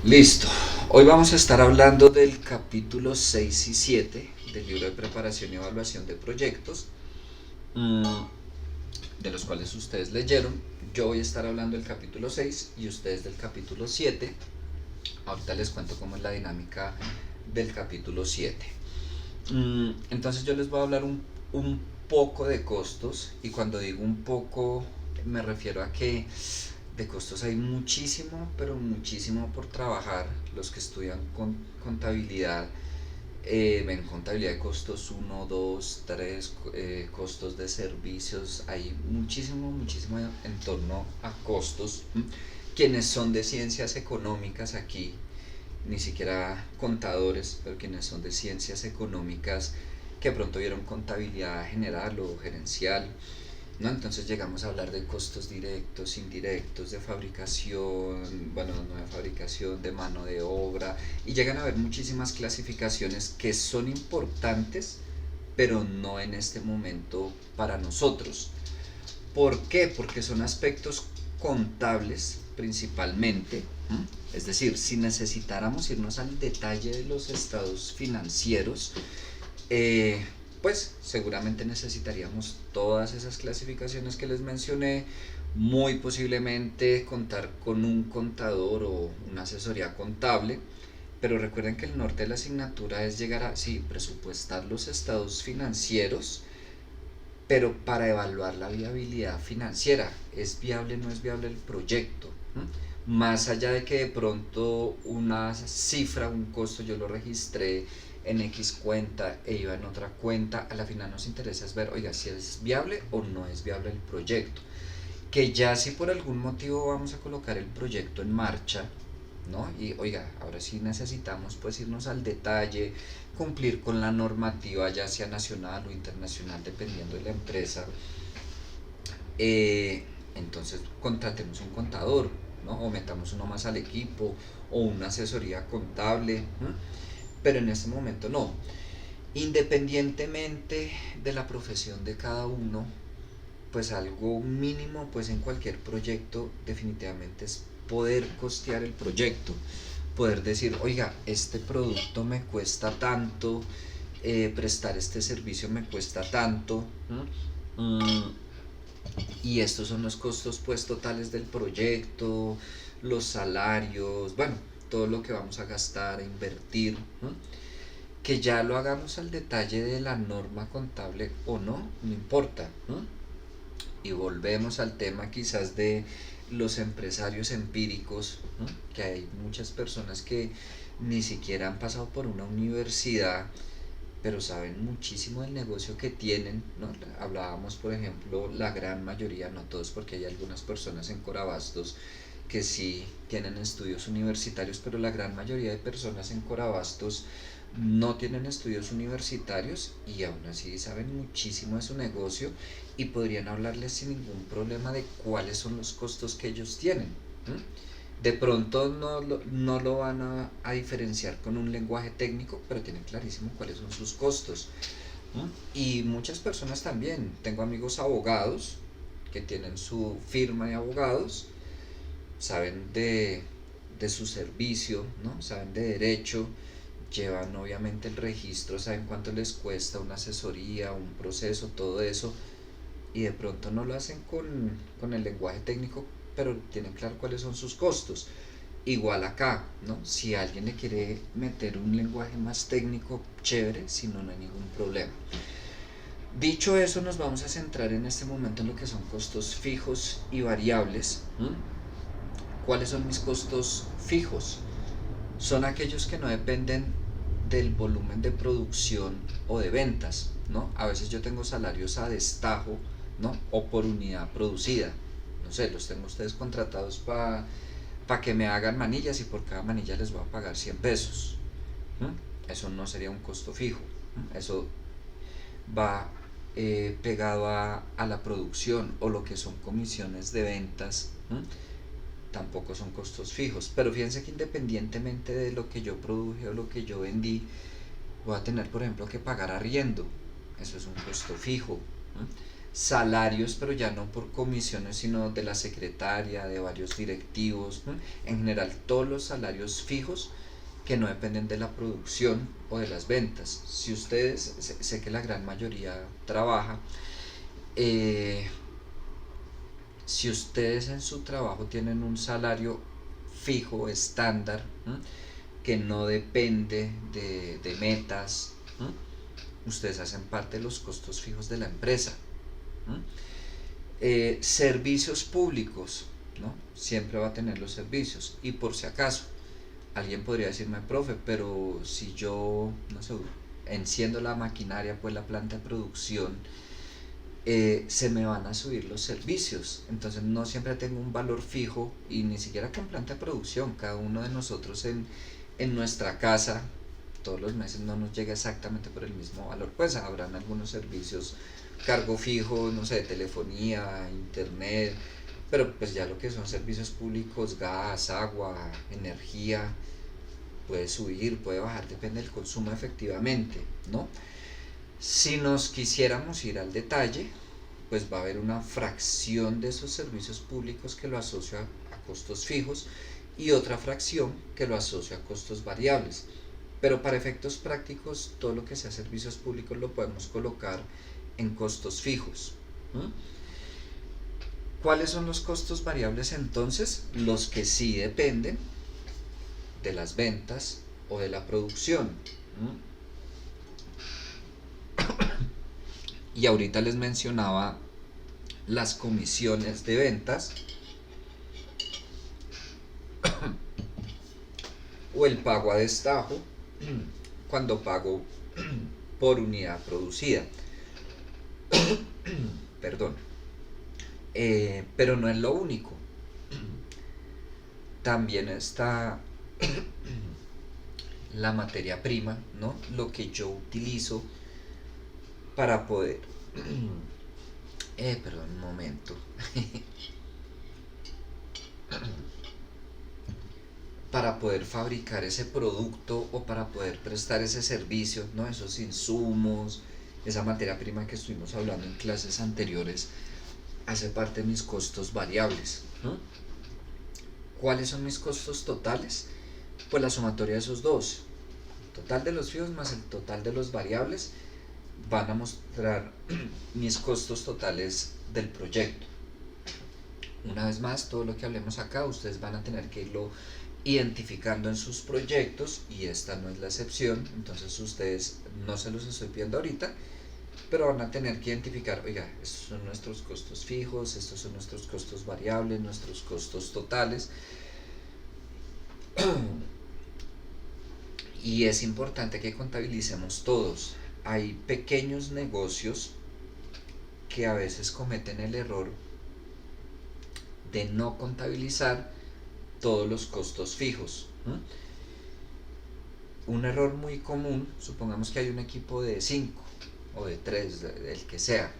Listo. Hoy vamos a estar hablando del capítulo 6 y 7 del libro de preparación y evaluación de proyectos, mm, de los cuales ustedes leyeron. Yo voy a estar hablando del capítulo 6 y ustedes del capítulo 7. Ahorita les cuento cómo es la dinámica del capítulo 7. Entonces yo les voy a hablar un poco de costos, y cuando digo un poco me refiero a que de costos hay muchísimo, pero muchísimo por trabajar. Los que estudian contabilidad ven contabilidad de costos uno 2 3 costos de servicios. Hay muchísimo, muchísimo en torno a costos. Quienes son de ciencias económicas aquí, ni siquiera contadores, pero quienes son de ciencias económicas que pronto vieron contabilidad general o gerencial, ¿no? Entonces llegamos a hablar de costos directos, indirectos, de fabricación, bueno, no de fabricación, de mano de obra, y llegan a haber muchísimas clasificaciones que son importantes, pero no en este momento para nosotros. ¿Por qué? Porque son aspectos contables principalmente. Es decir, si necesitáramos irnos al detalle de los estados financieros, eh, pues seguramente necesitaríamos todas esas clasificaciones que les mencioné, muy posiblemente contar con un contador o una asesoría contable, pero recuerden que el norte de la asignatura es llegar a, sí, presupuestar los estados financieros, pero para evaluar la viabilidad financiera. ¿Es viable o no es viable el proyecto? Más allá de que de pronto una cifra, un costo, yo lo registré en X cuenta e iba en otra cuenta, a la final nos interesa es ver, oiga, si es viable o no es viable el proyecto. Que ya si por algún motivo vamos a colocar el proyecto en marcha, ¿no? Y oiga, ahora sí necesitamos pues irnos al detalle, cumplir con la normativa, ya sea nacional o internacional, dependiendo de la empresa. eh, entonces contratemos un contador, ¿no? O metamos uno más al equipo, o una asesoría contable, ¿no? Pero en este momento no. Independientemente de la profesión de cada uno, pues algo mínimo pues en cualquier proyecto definitivamente es poder costear el proyecto, poder decir, oiga, este producto me cuesta tanto, prestar este servicio me cuesta tanto, y estos son los costos pues totales del proyecto, los salarios, bueno, todo lo que vamos a gastar, a invertir, ¿no? Que ya lo hagamos al detalle de la norma contable o no, no importa, ¿no? Y volvemos al tema quizás de los empresarios empíricos, ¿no? Que hay muchas personas que ni siquiera han pasado por una universidad, pero saben muchísimo del negocio que tienen, ¿no? Hablábamos, por ejemplo, la gran mayoría, no todos, porque hay algunas personas en Corabastos que sí tienen estudios universitarios, pero la gran mayoría de personas en Corabastos no tienen estudios universitarios y aún así saben muchísimo de su negocio y podrían hablarles sin ningún problema de cuáles son los costos que ellos tienen. De pronto no lo van a diferenciar con un lenguaje técnico, pero tienen clarísimo cuáles son sus costos. Y muchas personas también, tengo amigos abogados que tienen su firma de abogados, saben de su servicio, ¿no? Saben de derecho, llevan obviamente el registro, saben cuánto les cuesta una asesoría, un proceso, todo eso, y de pronto no lo hacen con el lenguaje técnico, pero tienen claro cuáles son sus costos. Igual acá, ¿no? Si alguien le quiere meter un lenguaje más técnico, chévere, si no, no hay ningún problema. Dicho eso, nos vamos a centrar en este momento en lo que son costos fijos y variables. ¿Cuáles son mis costos fijos? Son aquellos que no dependen del volumen de producción o de ventas, ¿no? A veces yo tengo salarios a destajo, ¿no? O por unidad producida. No sé, los tengo ustedes contratados para que me hagan manillas y por cada manilla les voy a pagar 100 pesos. Eso no sería un costo fijo. Eso va pegado a la producción, o lo que son comisiones de ventas. Tampoco son costos fijos, pero fíjense que independientemente de lo que yo produje o lo que yo vendí, voy a tener por ejemplo que pagar arriendo. Eso es un costo fijo, ¿no? salarios, pero ya no por comisiones, sino de la secretaria, de varios directivos, ¿no? En general, todos los salarios fijos que no dependen de la producción o de las ventas. Si ustedes, sé que la gran mayoría trabaja, eh, si ustedes en su trabajo tienen un salario fijo, estándar, ¿no? Que no depende de metas, ¿no? Ustedes hacen parte de los costos fijos de la empresa, ¿no? Servicios públicos, ¿no? Siempre va a tener los servicios. Y por si acaso, alguien podría decirme, profe, pero si yo, no sé, enciendo la maquinaria, pues la planta de producción, se me van a subir los servicios. Entonces no siempre tengo un valor fijo y ni siquiera con planta de producción. Cada uno de nosotros en nuestra casa todos los meses no nos llega exactamente por el mismo valor. Pues habrán algunos servicios, cargo fijo, no sé, de telefonía, internet, pero pues ya lo que son servicios públicos, gas, agua, energía, puede subir, puede bajar, depende del consumo efectivamente, ¿no? Si nos quisiéramos ir al detalle, pues va a haber una fracción de esos servicios públicos que lo asocia a costos fijos y otra fracción que lo asocia a costos variables. Pero para efectos prácticos, todo lo que sea servicios públicos lo podemos colocar en costos fijos. ¿Mm? ¿Cuáles son los costos variables entonces? Los que sí dependen de las ventas o de la producción. ¿Mm? Y ahorita les mencionaba las comisiones de ventas o el pago a destajo cuando pago por unidad producida. Perdón. Pero no es lo único. También está la materia prima, ¿no? Lo que yo utilizo para poder... perdón, un momento. Para poder fabricar ese producto o para poder prestar ese servicio, ¿no? Esos insumos, esa materia prima que estuvimos hablando en clases anteriores, hace parte de mis costos variables, ¿no? ¿Cuáles son mis costos totales? Pues la sumatoria de esos dos, total de los fijos más el total de los variables, van a mostrar mis costos totales del proyecto. Una vez más, todo lo que hablemos acá, ustedes van a tener que irlo identificando en sus proyectos y esta no es la excepción. Entonces ustedes, no se los estoy pidiendo ahorita, pero van a tener que identificar, oiga, estos son nuestros costos fijos, estos son nuestros costos variables, nuestros costos totales. Y es importante que contabilicemos todos. Hay pequeños negocios que a veces cometen el error de no contabilizar todos los costos fijos. Un error muy común, supongamos que hay un equipo de 5 o de 3, el que sea,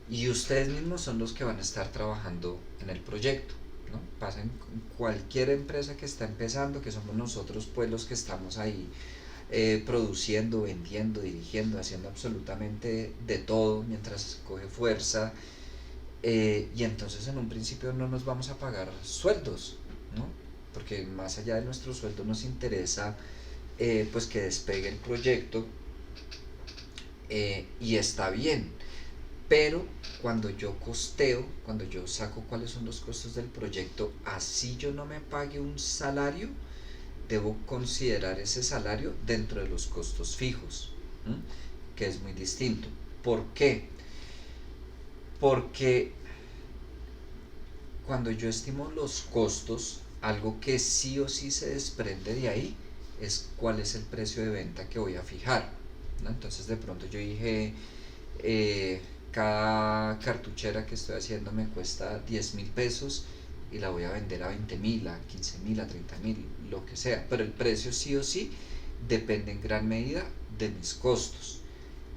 y ustedes mismos son los que van a estar trabajando en el proyecto, ¿no? Pasa en cualquier empresa que está empezando, que somos nosotros pues los que estamos ahí produciendo, vendiendo, dirigiendo, haciendo absolutamente de todo mientras coge fuerza, y entonces en un principio no nos vamos a pagar sueldos, ¿no? Porque más allá de nuestro sueldo nos interesa pues que despegue el proyecto, y está bien, pero cuando yo costeo, cuando yo saco cuáles son los costos del proyecto, así yo no me pague un salario, debo considerar ese salario dentro de los costos fijos, ¿m? Que es muy distinto. ¿Por qué? Porque cuando yo estimo los costos, algo que sí o sí se desprende de ahí es cuál es el precio de venta que voy a fijar, ¿no? Entonces de pronto yo dije, cada cartuchera que estoy haciendo me cuesta 10.000 pesos y la voy a vender a 20.000, a 15.000, a 30.000, lo que sea, pero el precio sí o sí depende en gran medida de mis costos.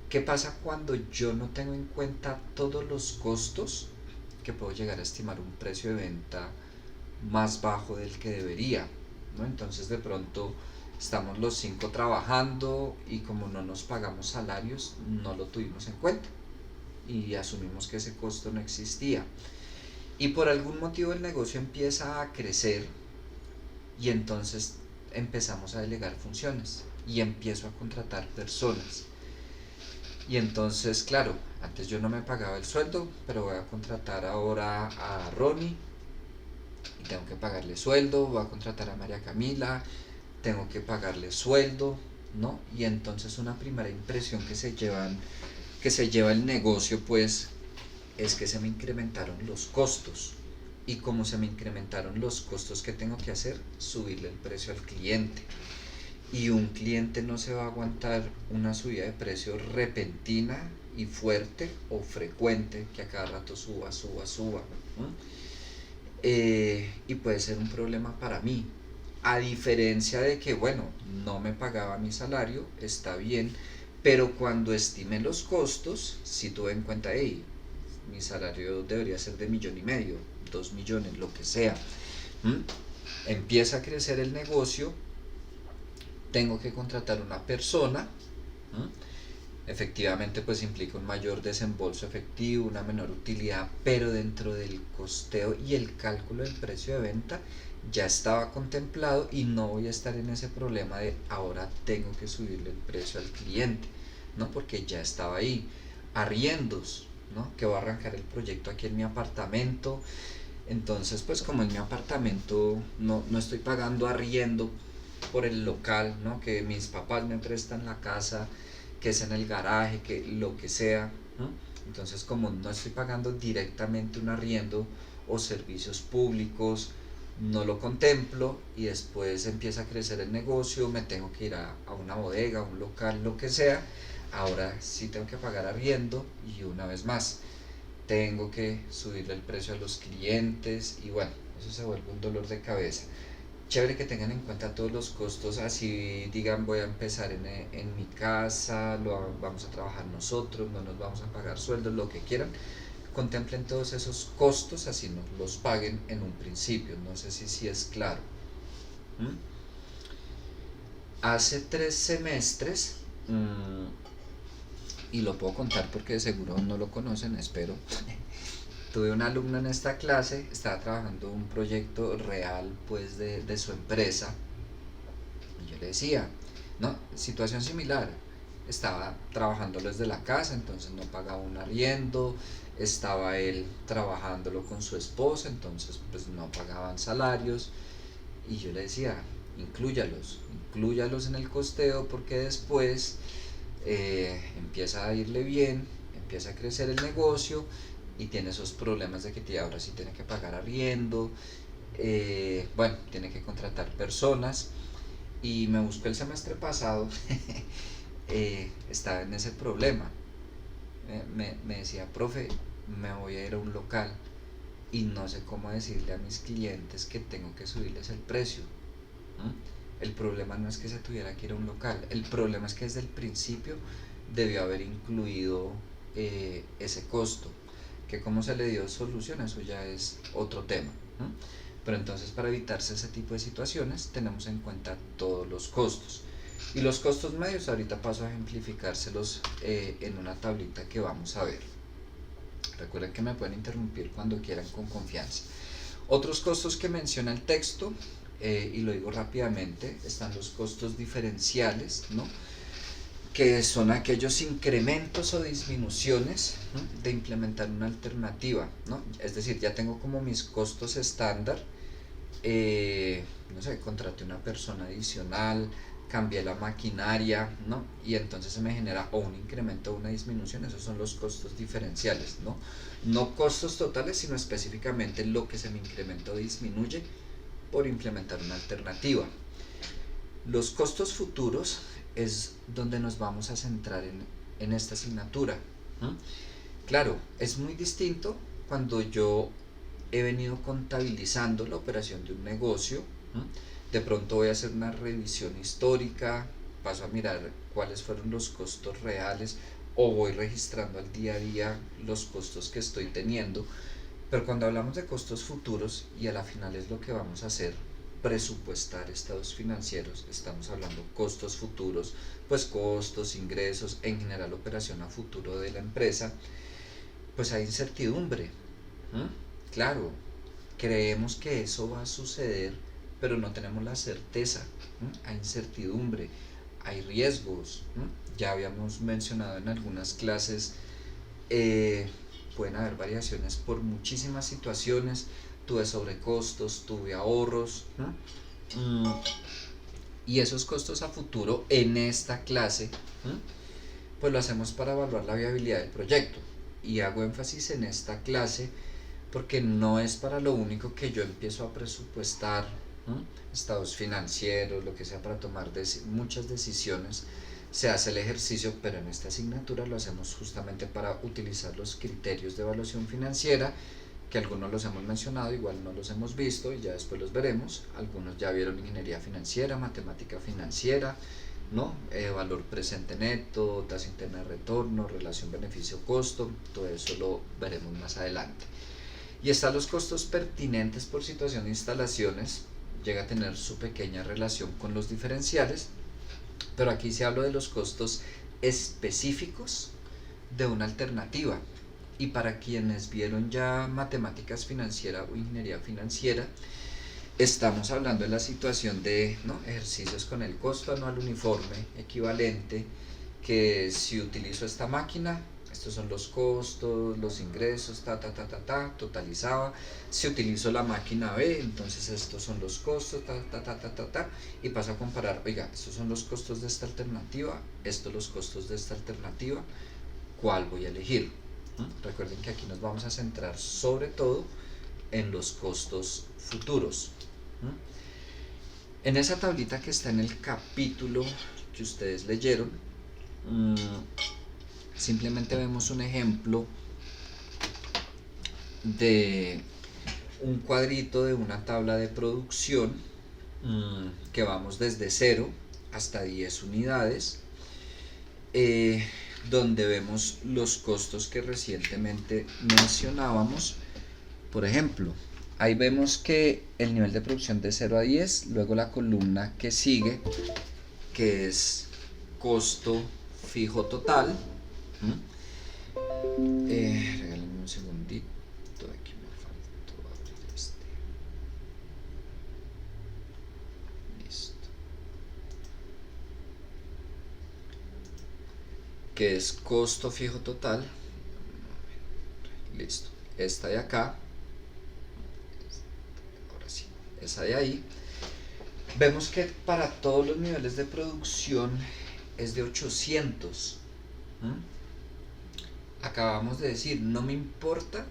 ¿Qué pasa cuando yo no tengo en cuenta todos los costos? Que puedo llegar a estimar un precio de venta más bajo del que debería, ¿no? Entonces de pronto estamos los 5 trabajando y como no nos pagamos salarios, no lo tuvimos en cuenta. y asumimos que ese costo no existía. Y por algún motivo el negocio empieza a crecer y entonces empezamos a delegar funciones y empiezo a contratar personas. Y entonces, claro, antes yo no me pagaba el sueldo, pero voy a contratar ahora a Ronnie y tengo que pagarle sueldo, voy a contratar a María Camila, tengo que pagarle sueldo, ¿no? Y entonces una primera impresión que se lleva el negocio, pues, es que se me incrementaron los costos. Y como se me incrementaron los costos, ¿qué tengo que hacer? Subirle el precio al cliente. Y un cliente no se va a aguantar una subida de precio repentina y fuerte o frecuente, que a cada rato suba, ¿no? Y puede ser un problema para mí. A diferencia de que, bueno, no me pagaba mi salario, está bien, pero cuando estimé los costos, si tuve en cuenta, hey, mi salario debería ser de 1,5 millones, 2 millones, lo que sea. ¿Mm? Empieza a crecer el negocio, tengo que contratar una persona. Efectivamente, pues implica un mayor desembolso efectivo, una menor utilidad, pero dentro del costeo y el cálculo del precio de venta ya estaba contemplado y no voy a estar en ese problema de ahora tengo que subirle el precio al cliente, ¿no? Porque ya estaba ahí. Arriendos, ¿no? Que voy a arrancar el proyecto aquí en mi apartamento. Entonces, pues como en mi apartamento no estoy pagando arriendo por el local, ¿no? Que mis papás me prestan la casa, que es en el garaje, que lo que sea, ¿no? Entonces, como no estoy pagando directamente un arriendo o servicios públicos, no lo contemplo y después empieza a crecer el negocio, me tengo que ir a una bodega, a un local, lo que sea. Ahora sí tengo que pagar arriendo y una vez más tengo que subirle el precio a los clientes y bueno, eso se vuelve un dolor de cabeza. Chévere que tengan en cuenta todos los costos, así digan voy a empezar en mi casa, vamos a trabajar nosotros, no nos vamos a pagar sueldos, lo que quieran. Contemplen todos esos costos, así nos los paguen en un principio. No sé si es claro. ¿Mm? Hace 3 semestres, y lo puedo contar porque de seguro no lo conocen, espero. Tuve un alumno en esta clase, estaba trabajando un proyecto real pues de su empresa y yo le decía, no, situación similar, estaba trabajándolo desde la casa, entonces no pagaba un arriendo, estaba él trabajándolo con su esposa, entonces pues no pagaban salarios y yo le decía, inclúyalos en el costeo porque después empieza a irle bien, empieza a crecer el negocio y tiene esos problemas de que ahora sí tiene que pagar arriendo, bueno, tiene que contratar personas y me buscó el semestre pasado, estaba en ese problema, me decía, profe, me voy a ir a un local y no sé cómo decirle a mis clientes que tengo que subirles el precio. El problema no es que se tuviera que ir a un local, el problema es que desde el principio debió haber incluido ese costo, que cómo se le dio solución, eso ya es otro tema. Pero entonces para evitarse ese tipo de situaciones tenemos en cuenta todos los costos. Y los costos medios ahorita paso a ejemplificárselos en una tablita que vamos a ver. Recuerden que me pueden interrumpir cuando quieran con confianza. Otros costos que menciona el texto, y lo digo rápidamente, están los costos diferenciales, ¿no? Que son aquellos incrementos o disminuciones, ¿no? De implementar una alternativa, ¿no? Es decir, ya tengo como mis costos estándar, no sé, contraté una persona adicional, cambié la maquinaria, ¿no? Y entonces se me genera o un incremento o una disminución, esos son los costos diferenciales, ¿no? No costos totales, sino específicamente lo que se me incrementa o disminuye por implementar una alternativa. Los costos futuros es donde nos vamos a centrar en esta asignatura. Claro, es muy distinto cuando yo he venido contabilizando la operación de un negocio. De pronto voy a hacer una revisión histórica, paso a mirar cuáles fueron los costos reales o voy registrando al día a día los costos que estoy teniendo. Pero cuando hablamos de costos futuros y a la final es lo que vamos a hacer, presupuestar estados financieros, estamos hablando costos futuros, pues costos, ingresos, en general operación a futuro de la empresa. pues hay incertidumbre. ¿Mm? Claro, creemos que eso va a suceder, pero no tenemos la certeza. Hay incertidumbre, hay riesgos. Ya habíamos mencionado en algunas clases, eh, pueden haber variaciones por muchísimas situaciones. Tuve sobrecostos, tuve ahorros. Mm, y esos costos a futuro en esta clase, pues lo hacemos para evaluar la viabilidad del proyecto. Y hago énfasis en esta clase porque no es para lo único que yo empiezo a presupuestar estados financieros, lo que sea, para tomar muchas decisiones. Se hace el ejercicio, pero en esta asignatura lo hacemos justamente para utilizar los criterios de evaluación financiera, que algunos los hemos mencionado, igual no los hemos visto y ya después los veremos. Algunos ya vieron ingeniería financiera, matemática financiera, ¿no? Valor presente neto, tasa interna de retorno, relación beneficio-costo, todo eso lo veremos más adelante. Y están los costos pertinentes por situación de instalaciones, llega a tener su pequeña relación con los diferenciales, pero aquí se habla de los costos específicos de una alternativa. Y para quienes vieron ya matemáticas financieras o ingeniería financiera, estamos hablando de la situación de, ¿no?, ejercicios con el costo anual uniforme equivalente, que si utilizo esta máquina, estos son los costos, los ingresos, totalizaba. Si utilizo la máquina B, entonces estos son los costos, y paso a comparar, oiga, estos son los costos de esta alternativa, estos los costos de esta alternativa, ¿cuál voy a elegir? Recuerden que aquí nos vamos a centrar sobre todo en los costos futuros. En esa tablita que está en el capítulo que ustedes leyeron, simplemente vemos un ejemplo de un cuadrito de una tabla de producción, que vamos desde 0 hasta 10 unidades, donde vemos los costos que recientemente mencionábamos. Por ejemplo, ahí vemos que el nivel de producción de 0 a 10, luego la columna que sigue, que es costo fijo total. Regálenme un segundito, aquí me faltó abrir este. Listo. Que es costo fijo total. Listo. Esta de acá, ahora sí, esa de ahí. Vemos que para todos los niveles de producción es de 800. Acabamos de decir, no me importa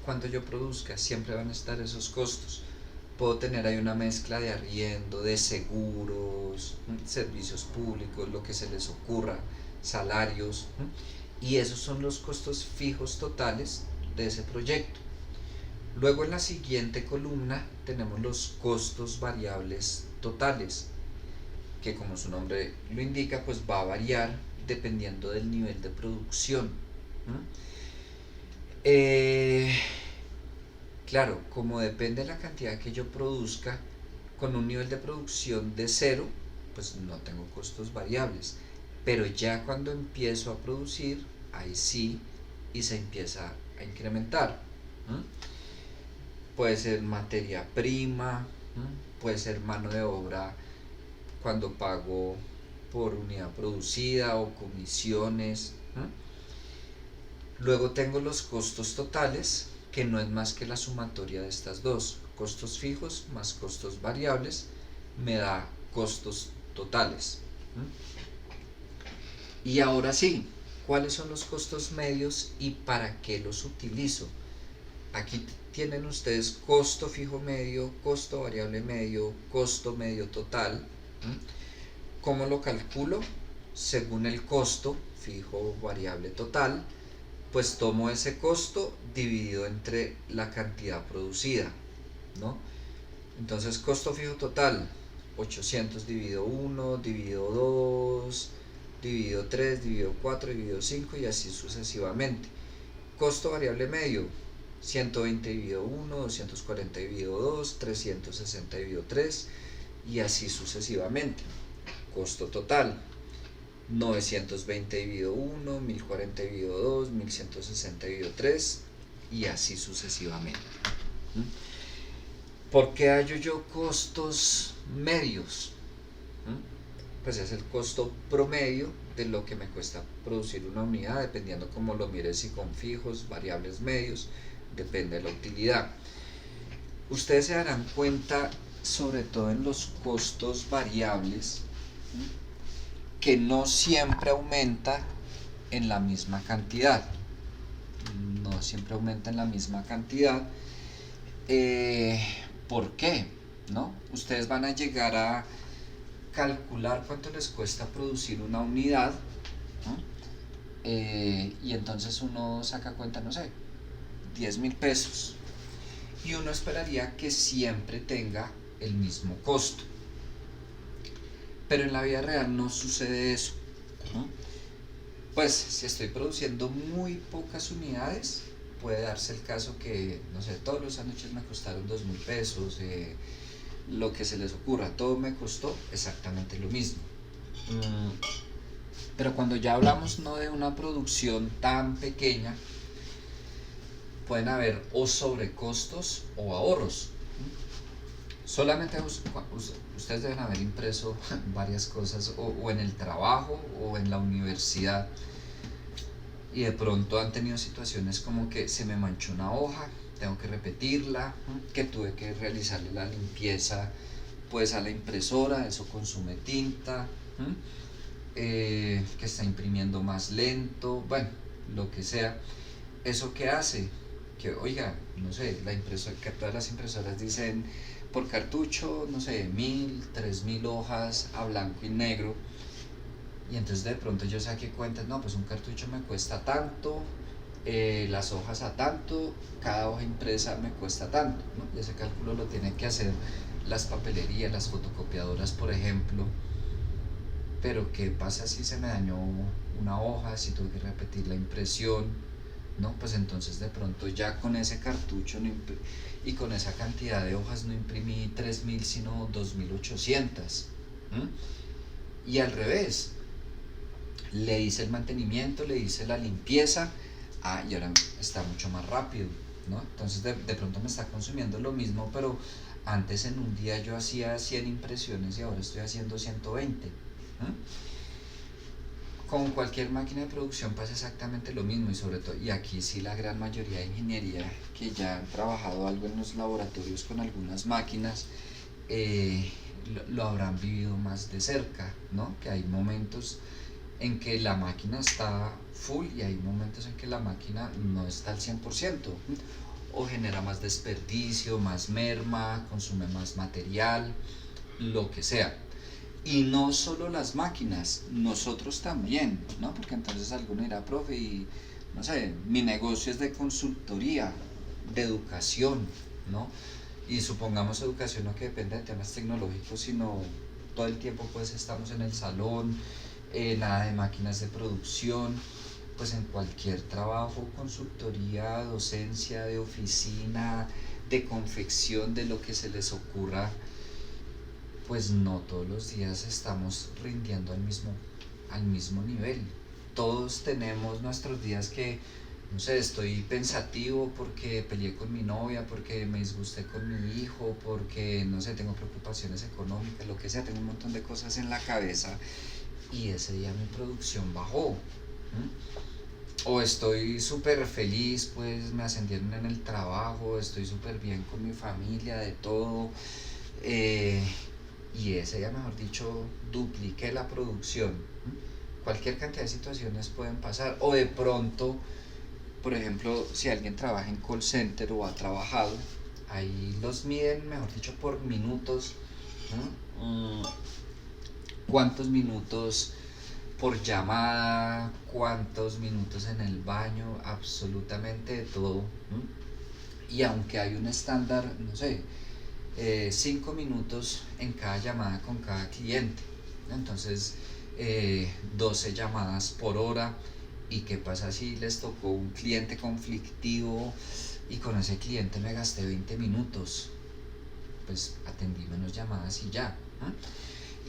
cuánto yo produzca, siempre van a estar esos costos. Puedo tener ahí una mezcla de arriendo, de seguros, servicios públicos, lo que se les ocurra, salarios, y esos son los costos fijos totales de ese proyecto. Luego en la siguiente columna tenemos los costos variables totales, que como su nombre lo indica, pues va a variar dependiendo del nivel de producción. Claro, como depende de la cantidad que yo produzca, con un nivel de producción de 0, pues no tengo costos variables. Pero ya cuando empiezo a producir, ahí sí, y se empieza a incrementar. Puede ser materia prima, puede ser mano de obra cuando pago por unidad producida, o comisiones. Luego tengo los costos totales, que no es más que la sumatoria de estas dos, costos fijos más costos variables, me da costos totales. Y ahora sí, ¿cuáles son los costos medios y para qué los utilizo? Aquí tienen ustedes costo fijo medio, costo variable medio, costo medio total. ¿Cómo lo calculo? Según el costo fijo variable total, pues tomo ese costo dividido entre la cantidad producida, ¿no? Entonces, costo fijo total, 800 dividido 1, dividido 2, dividido 3, dividido 4, dividido 5 y así sucesivamente. Costo variable medio, 120 dividido 1, 240 dividido 2, 360 dividido 3 y así sucesivamente. Costo total, 920 dividido 1, 1040 dividido 2, 1160 dividido 3 y así sucesivamente. ¿Por qué hallo yo costos medios? Pues es el costo promedio de lo que me cuesta producir una unidad, dependiendo cómo lo mires, si con fijos, variables, medios, depende de la utilidad. Ustedes se darán cuenta, sobre todo en los costos variables, que no siempre aumenta en la misma cantidad. No siempre aumenta en la misma cantidad. ¿Por qué? ¿No? Ustedes van a llegar a calcular cuánto les cuesta producir una unidad, ¿no? Y entonces uno saca cuenta, no sé, 10.000 pesos. Y uno esperaría que siempre tenga el mismo costo. Pero en la vida real no sucede eso, ¿no? Pues si estoy produciendo muy pocas unidades, puede darse el caso que, no sé, todos los sándwiches me costaron 2.000 pesos, lo que se les ocurra, todo me costó exactamente lo mismo. Pero cuando ya hablamos no de una producción tan pequeña, pueden haber o sobrecostos o ahorros. Solamente ustedes deben haber impreso varias cosas o en el trabajo o en la universidad, y de pronto han tenido situaciones como que se me manchó una hoja, tengo que repetirla, que tuve que realizarle la limpieza pues a la impresora, eso consume tinta, que está imprimiendo más lento, bueno, lo que sea. ¿Eso qué hace? Que, oiga, no sé, la impresora, que todas las impresoras dicen por cartucho, no sé, 1.000, 3.000 hojas a blanco y negro. Y entonces de pronto yo saqué cuentas, no, pues un cartucho me cuesta tanto, las hojas a tanto, cada hoja impresa me cuesta tanto, ¿no? Y ese cálculo lo tienen que hacer las papelerías, las fotocopiadoras, por ejemplo. Pero ¿qué pasa si se me dañó una hoja, si tuve que repetir la impresión? ¿No? Pues entonces de pronto ya con ese cartucho y con esa cantidad de hojas no imprimí 3.000 sino 2.800. Y al revés, le hice el mantenimiento, le hice la limpieza, y ahora está mucho más rápido, ¿no? Entonces de pronto me está consumiendo lo mismo, pero antes en un día yo hacía 100 impresiones y ahora estoy haciendo 120. Con cualquier máquina de producción pasa exactamente lo mismo, y sobre todo, y aquí sí la gran mayoría de ingeniería que ya han trabajado algo en los laboratorios con algunas máquinas, lo habrán vivido más de cerca, ¿no? Que hay momentos en que la máquina está full y hay momentos en que la máquina no está al 100%, o genera más desperdicio, más merma, consume más material, lo que sea. Y no solo las máquinas, nosotros también, ¿no? Porque entonces alguno dirá, profe, y no sé, mi negocio es de consultoría, de educación, ¿no? Y supongamos educación no que depende de temas tecnológicos, sino todo el tiempo pues estamos en el salón, nada de máquinas de producción. Pues en cualquier trabajo, consultoría, docencia, de oficina, de confección, de lo que se les ocurra, pues no todos los días estamos rindiendo al mismo nivel. Todos tenemos nuestros días que, no sé, estoy pensativo porque peleé con mi novia, porque me disgusté con mi hijo, porque, no sé, tengo preocupaciones económicas, lo que sea, tengo un montón de cosas en la cabeza y ese día mi producción bajó. O estoy súper feliz, pues me ascendieron en el trabajo, estoy súper bien con mi familia, de todo. eh, y ese día, mejor dicho, dupliqué la producción. Cualquier cantidad de situaciones pueden pasar. O de pronto, por ejemplo, si alguien trabaja en call center o ha trabajado, ahí los miden, mejor dicho, por minutos. ¿Cuántos minutos por llamada? ¿Cuántos minutos en el baño? Absolutamente de todo. Y aunque hay un estándar, no sé, 5 minutos en cada llamada con cada cliente, entonces 12 llamadas por hora. ¿Y qué pasa si les tocó un cliente conflictivo y con ese cliente me gasté 20 minutos? Pues atendí menos llamadas y ya.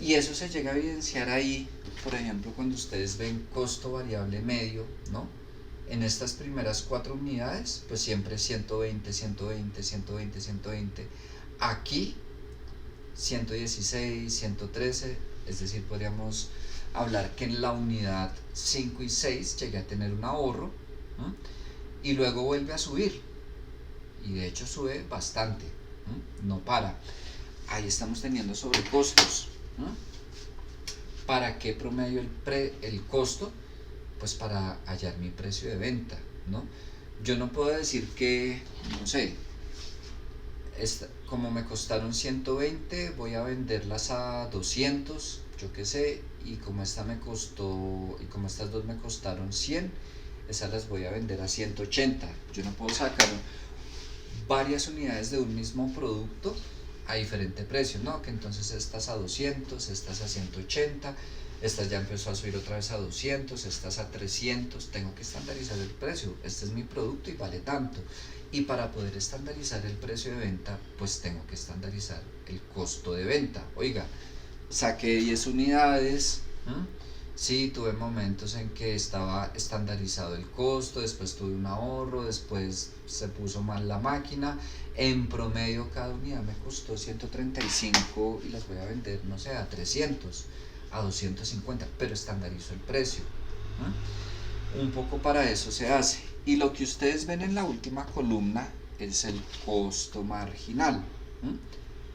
Y eso se llega a evidenciar ahí, por ejemplo, cuando ustedes ven costo variable medio, ¿no? En estas primeras 4 unidades, pues siempre 120, 120, 120, 120. Aquí 116, 113, es decir, podríamos hablar que en la unidad 5 y 6 llegué a tener un ahorro, ¿no? Y luego vuelve a subir, y de hecho sube bastante, ¿no? No para. Ahí estamos teniendo sobrecostos, ¿no? ¿Para qué promedio el costo? Pues para hallar mi precio de venta, ¿no? Yo no puedo decir que, no sé, como me costaron 120, voy a venderlas a 200, yo qué sé, y como estas dos me costaron 100, esas las voy a vender a 180. Yo no puedo sacar varias unidades de un mismo producto a diferente precio, ¿no? Que entonces estas a 200, estas a 180, estas ya empezó a subir otra vez a 200, estas a 300, tengo que estandarizar el precio, este es mi producto y vale tanto. Y para poder estandarizar el precio de venta, pues tengo que estandarizar el costo de venta. Oiga, saqué 10 unidades, sí, tuve momentos en que estaba estandarizado el costo, después tuve un ahorro, después se puso mal la máquina. En promedio cada unidad me costó 135 y las voy a vender, no sé, a 300, a 250, pero estandarizo el precio. Un poco para eso se hace. Y lo que ustedes ven en la última columna es el costo marginal.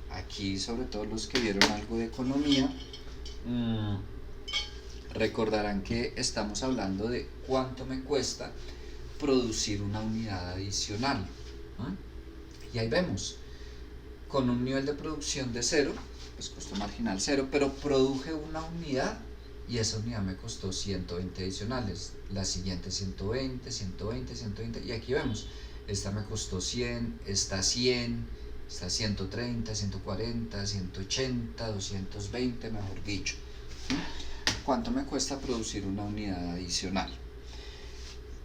Aquí, sobre todo los que vieron algo de economía, recordarán que estamos hablando de cuánto me cuesta producir una unidad adicional. Y ahí vemos, con un nivel de producción de 0, pues costo marginal 0, pero produje una unidad y esa unidad me costó 120 adicionales, la siguiente 120, 120, 120, y aquí vemos, esta me costó 100, esta 100, esta 130, 140, 180, 220, mejor dicho. ¿Cuánto me cuesta producir una unidad adicional?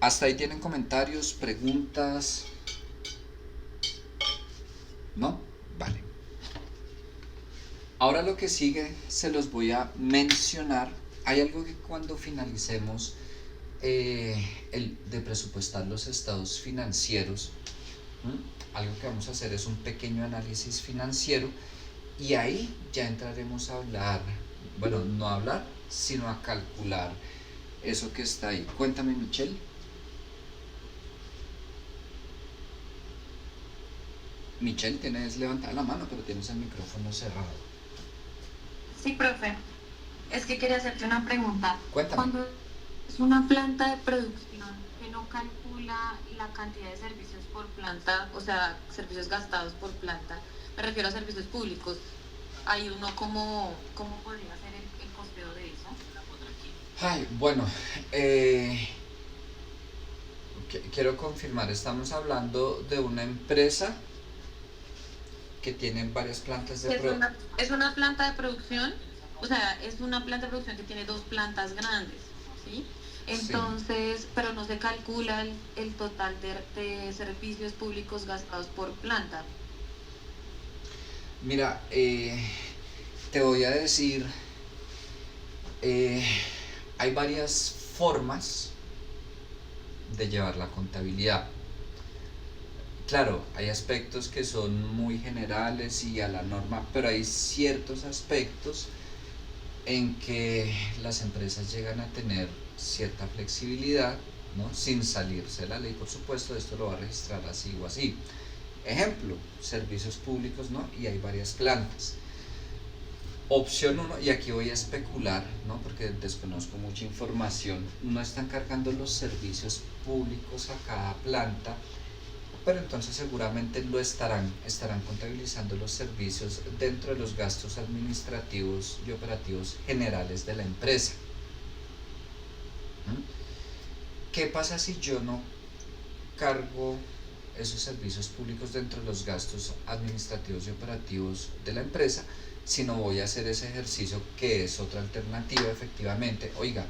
Hasta ahí tienen comentarios, preguntas. ¿No? Vale. Ahora lo que sigue se los voy a mencionar. Hay algo que cuando finalicemos de presupuestar los estados financieros, algo que vamos a hacer es un pequeño análisis financiero y ahí ya entraremos a hablar, bueno, no a hablar, sino a calcular eso que está ahí. Cuéntame, Michelle. Michelle, tienes levantada la mano, pero tienes el micrófono cerrado. Sí, profe. Es que quería hacerte una pregunta. Cuéntame. Cuando es una planta de producción que no calcula la cantidad de servicios por planta, o sea, servicios gastados por planta, me refiero a servicios públicos, ¿hay uno cómo podría ser el costeo de eso? Ay, bueno, quiero confirmar, estamos hablando de una empresa que tiene varias plantas de producción. Es una planta de producción, o sea, es una planta de producción que tiene 2 plantas grandes, ¿sí? Entonces, sí. Pero no se calcula el total de servicios públicos gastados por planta. Mira, te voy a decir, hay varias formas de llevar la contabilidad. Claro, hay aspectos que son muy generales y a la norma, pero hay ciertos aspectos en que las empresas llegan a tener cierta flexibilidad, ¿no? Sin salirse de la ley, por supuesto, esto lo va a registrar así o así. Ejemplo, servicios públicos, ¿no? Y hay varias plantas. Opción 1, y aquí voy a especular, ¿no? Porque desconozco mucha información, no están cargando los servicios públicos a cada planta, pero entonces seguramente lo estarán contabilizando los servicios dentro de los gastos administrativos y operativos generales de la empresa. ¿Qué pasa si yo no cargo esos servicios públicos dentro de los gastos administrativos y operativos de la empresa, sino voy a hacer ese ejercicio que es otra alternativa? Efectivamente, oiga,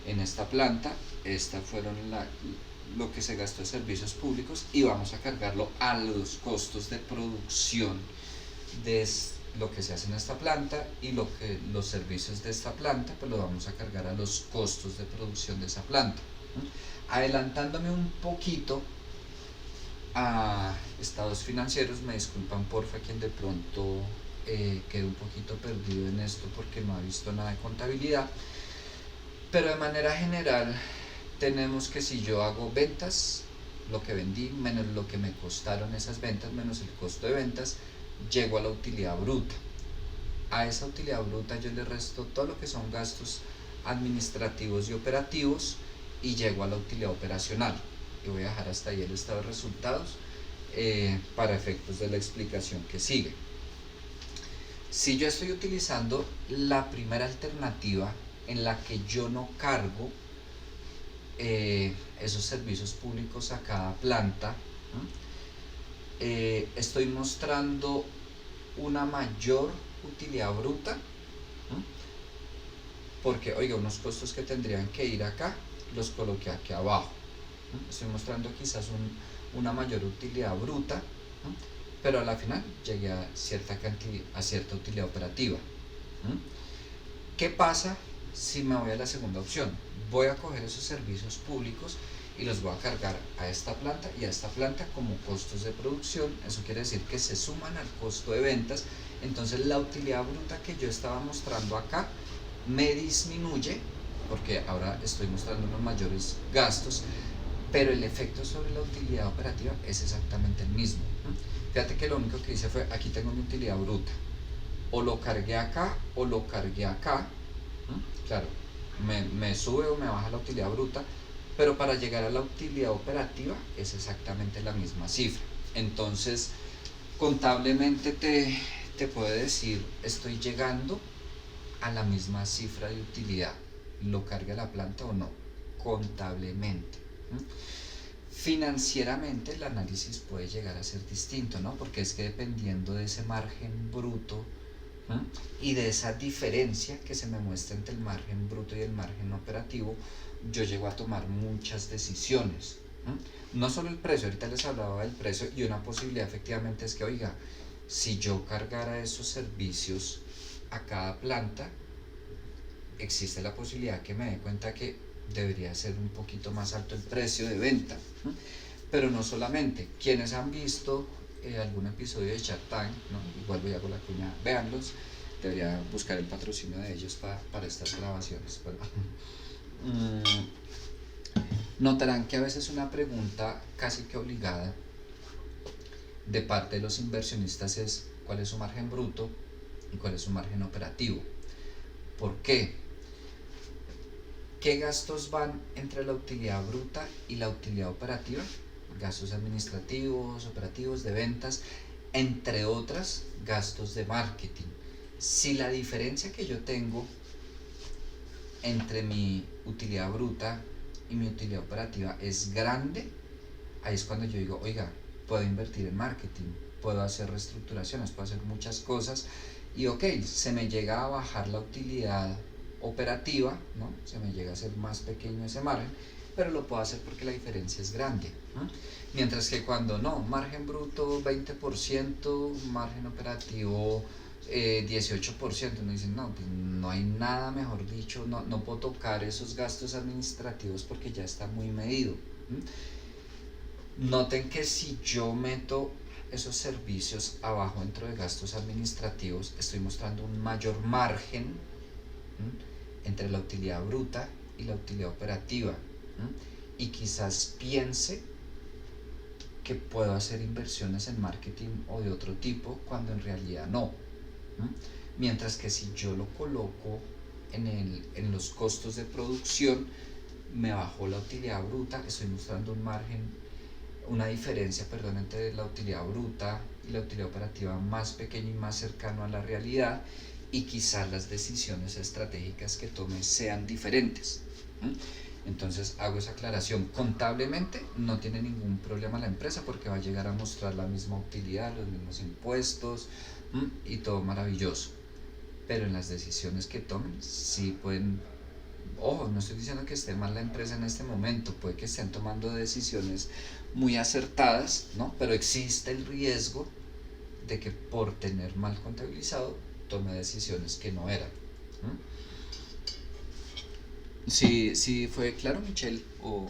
en esta planta, estas fueron lo que se gastó en servicios públicos y vamos a cargarlo a los costos de producción de lo que se hace en esta planta y los servicios de esta planta, pues lo vamos a cargar a los costos de producción de esa planta. Adelantándome un poquito a estados financieros, me disculpan porfa quien de pronto quede un poquito perdido en esto porque no ha visto nada de contabilidad, pero de manera general tenemos que si yo hago ventas, lo que vendí menos lo que me costaron esas ventas menos el costo de ventas, llego a la utilidad bruta. A esa utilidad bruta yo le resto todo lo que son gastos administrativos y operativos y llego a la utilidad operacional. Y voy a dejar hasta ahí el estado de resultados para efectos de la explicación que sigue. Si yo estoy utilizando la primera alternativa en la que yo no cargo esos servicios públicos a cada planta, estoy mostrando una mayor utilidad bruta, porque oiga, unos costos que tendrían que ir acá los coloqué aquí abajo. Estoy mostrando quizás una mayor utilidad bruta, pero a la final llegué a cierta utilidad operativa. ¿Qué pasa si me voy a la segunda opción? Voy a coger esos servicios públicos y los voy a cargar a esta planta y a esta planta como costos de producción. Eso quiere decir que se suman al costo de ventas. Entonces la utilidad bruta que yo estaba mostrando acá me disminuye porque ahora estoy mostrando unos mayores gastos, pero el efecto sobre la utilidad operativa es exactamente el mismo. Fíjate que lo único que hice fue, aquí tengo mi utilidad bruta, o lo cargué acá o lo cargué acá. Claro, me sube o me baja la utilidad bruta, pero para llegar a la utilidad operativa es exactamente la misma cifra. Entonces, contablemente te puede decir, estoy llegando a la misma cifra de utilidad, lo cargue la planta o no, contablemente. Financieramente el análisis puede llegar a ser distinto, ¿no? Porque es que dependiendo de ese margen bruto y de esa diferencia que se me muestra entre el margen bruto y el margen operativo, yo llego a tomar muchas decisiones. No solo el precio, ahorita les hablaba del precio, y una posibilidad efectivamente es que, oiga, si yo cargara esos servicios a cada planta, existe la posibilidad que me dé cuenta que debería ser un poquito más alto el precio de venta. Pero no solamente, quienes han visto algún episodio de Shark Tank, ¿no? Igual voy a con la cuña, véanlos, debería buscar el patrocinio de ellos para estas grabaciones. Pero, notarán que a veces una pregunta casi que obligada de parte de los inversionistas es cuál es su margen bruto y cuál es su margen operativo. ¿Por qué? ¿Qué gastos van entre la utilidad bruta y la utilidad operativa? Gastos administrativos, operativos, de ventas, entre otras, gastos de marketing. Si la diferencia que yo tengo entre mi utilidad bruta y mi utilidad operativa es grande, ahí es cuando yo digo, oiga, puedo invertir en marketing, puedo hacer reestructuraciones, puedo hacer muchas cosas y ok, se me llega a bajar la utilidad operativa, ¿no? Se me llega a ser más pequeño ese margen, pero lo puedo hacer porque la diferencia es grande, ¿no? Mientras que cuando no, margen bruto 20%, margen operativo 18%, me dicen, no, pues no hay nada, mejor dicho, no puedo tocar esos gastos administrativos porque ya está muy medido. Noten que si yo meto esos servicios abajo dentro de gastos administrativos, estoy mostrando un mayor margen entre la utilidad bruta y la utilidad operativa, y quizás piense que puedo hacer inversiones en marketing o de otro tipo cuando en realidad no. Mientras que si yo lo coloco en los costos de producción, me bajó la utilidad bruta, estoy mostrando un margen, una diferencia, entre la utilidad bruta y la utilidad operativa más pequeño y más cercano a la realidad, y quizás las decisiones estratégicas que tome sean diferentes. Entonces hago esa aclaración. Contablemente no tiene ningún problema la empresa porque va a llegar a mostrar la misma utilidad, los mismos impuestos y todo maravilloso. Pero en las decisiones que tomen sí pueden, ojo, no estoy diciendo que esté mal la empresa en este momento, puede que estén tomando decisiones muy acertadas, ¿no? Pero existe el riesgo de que por tener mal contabilizado tomé decisiones que no eran. Sí, sí fue claro, Michelle, o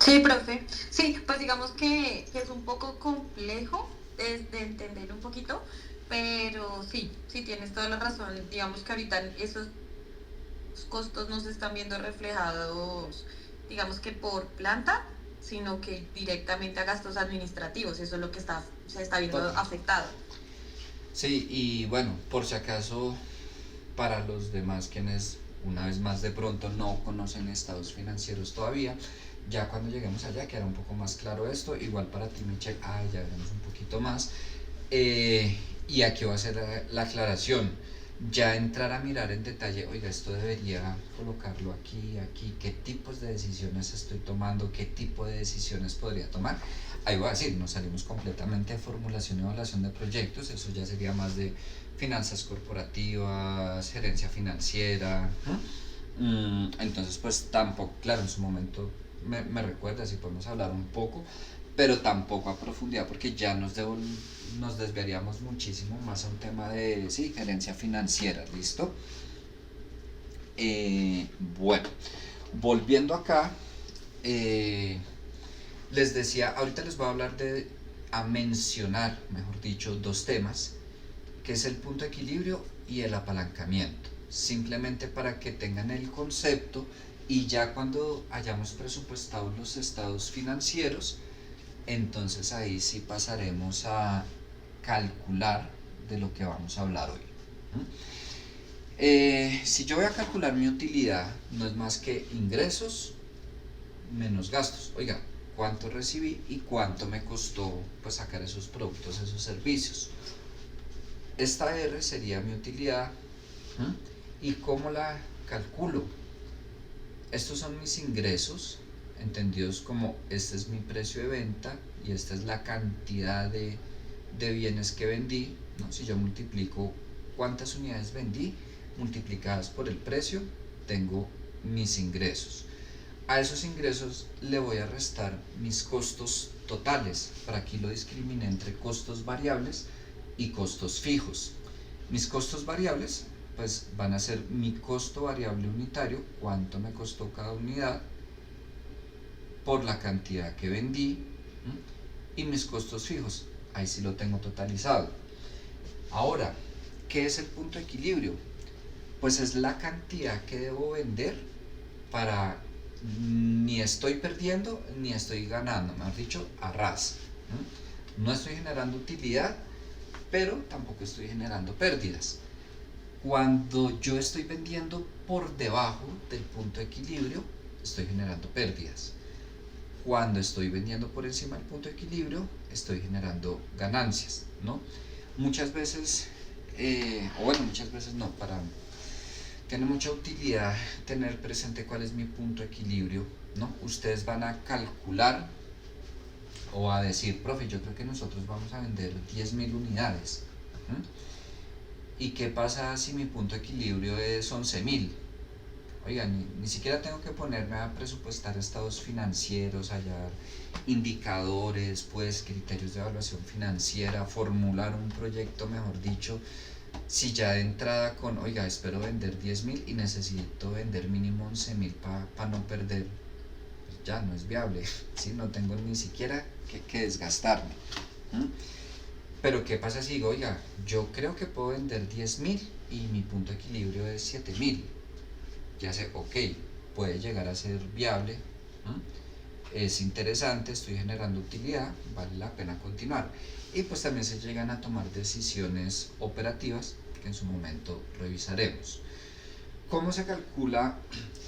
Sí, profe. Sí, pues digamos que es un poco complejo de entender un poquito, pero sí, sí tienes toda la razón. Digamos que ahorita esos costos no se están viendo reflejados, digamos que por planta, sino que directamente a gastos administrativos. Eso es lo que se está viendo total. afectado. Sí, y bueno, por si acaso, para los demás quienes una vez más de pronto no conocen estados financieros todavía, ya cuando lleguemos allá quedará un poco más claro esto, igual para ti Michelle, ya veremos un poquito más. Eh, y aquí va a ser la aclaración. Ya entrar a mirar en detalle, oiga, esto debería colocarlo aquí, aquí, qué tipos de decisiones estoy tomando, qué tipo de decisiones podría tomar. Ahí voy a decir, nos salimos completamente de formulación y evaluación de proyectos, eso ya sería más de finanzas corporativas, gerencia financiera. Entonces, pues tampoco, claro, en su momento me recuerda si podemos hablar un poco, pero tampoco a profundidad porque ya nos desviaríamos muchísimo más a un tema de, sí, gerencia financiera, ¿listo? Eh, bueno, volviendo acá, eh, les decía, ahorita les voy a hablar a mencionar, mejor dicho, dos temas, que es el punto de equilibrio y el apalancamiento, simplemente para que tengan el concepto y ya cuando hayamos presupuestado los estados financieros, entonces ahí sí pasaremos a calcular de lo que vamos a hablar hoy. Si yo voy a calcular mi utilidad, no es más que ingresos menos gastos. Oiga, cuánto recibí y cuánto me costó pues sacar esos productos, esos servicios. Esta R sería mi utilidad. ¿Y cómo la calculo? Estos son mis ingresos, entendidos como este es mi precio de venta y esta es la cantidad de bienes que vendí, ¿no? Si yo multiplico cuántas unidades vendí multiplicadas por el precio, tengo mis ingresos. A esos ingresos le voy a restar mis costos totales. Para aquí lo discriminé entre costos variables y costos fijos. Mis costos variables pues van a ser mi costo variable unitario, cuánto me costó cada unidad, por la cantidad que vendí, y mis costos fijos, ahí sí lo tengo totalizado. Ahora, ¿qué es el punto de equilibrio? Pues es la cantidad que debo vender para ni estoy perdiendo ni estoy ganando, mejor dicho, a ras. No estoy generando utilidad, pero tampoco estoy generando pérdidas. Cuando yo estoy vendiendo por debajo del punto de equilibrio, estoy generando pérdidas. Cuando estoy vendiendo por encima del punto de equilibrio, estoy generando ganancias, ¿no? Muchas veces, o bueno, muchas veces no, tiene mucha utilidad tener presente cuál es mi punto de equilibrio, ¿no? Ustedes van a calcular o a decir, profe, yo creo que nosotros vamos a vender 10.000 unidades. ¿Y qué pasa si mi punto de equilibrio es 11.000? Oigan, ni siquiera tengo que ponerme a presupuestar estados financieros, hallar indicadores, pues criterios de evaluación financiera, formular un proyecto, mejor dicho, si ya de entrada con, oiga, espero vender 10.000 y necesito vender mínimo 11.000 para no perder, pues ya no es viable, ¿sí? No tengo ni siquiera que desgastarme. Pero ¿qué pasa si digo, oiga, yo creo que puedo vender 10.000 y mi punto de equilibrio es 7.000? Ya sé, ok, puede llegar a ser viable, es interesante, estoy generando utilidad, vale la pena continuar. Y pues también se llegan a tomar decisiones operativas que en su momento revisaremos. ¿Cómo se calcula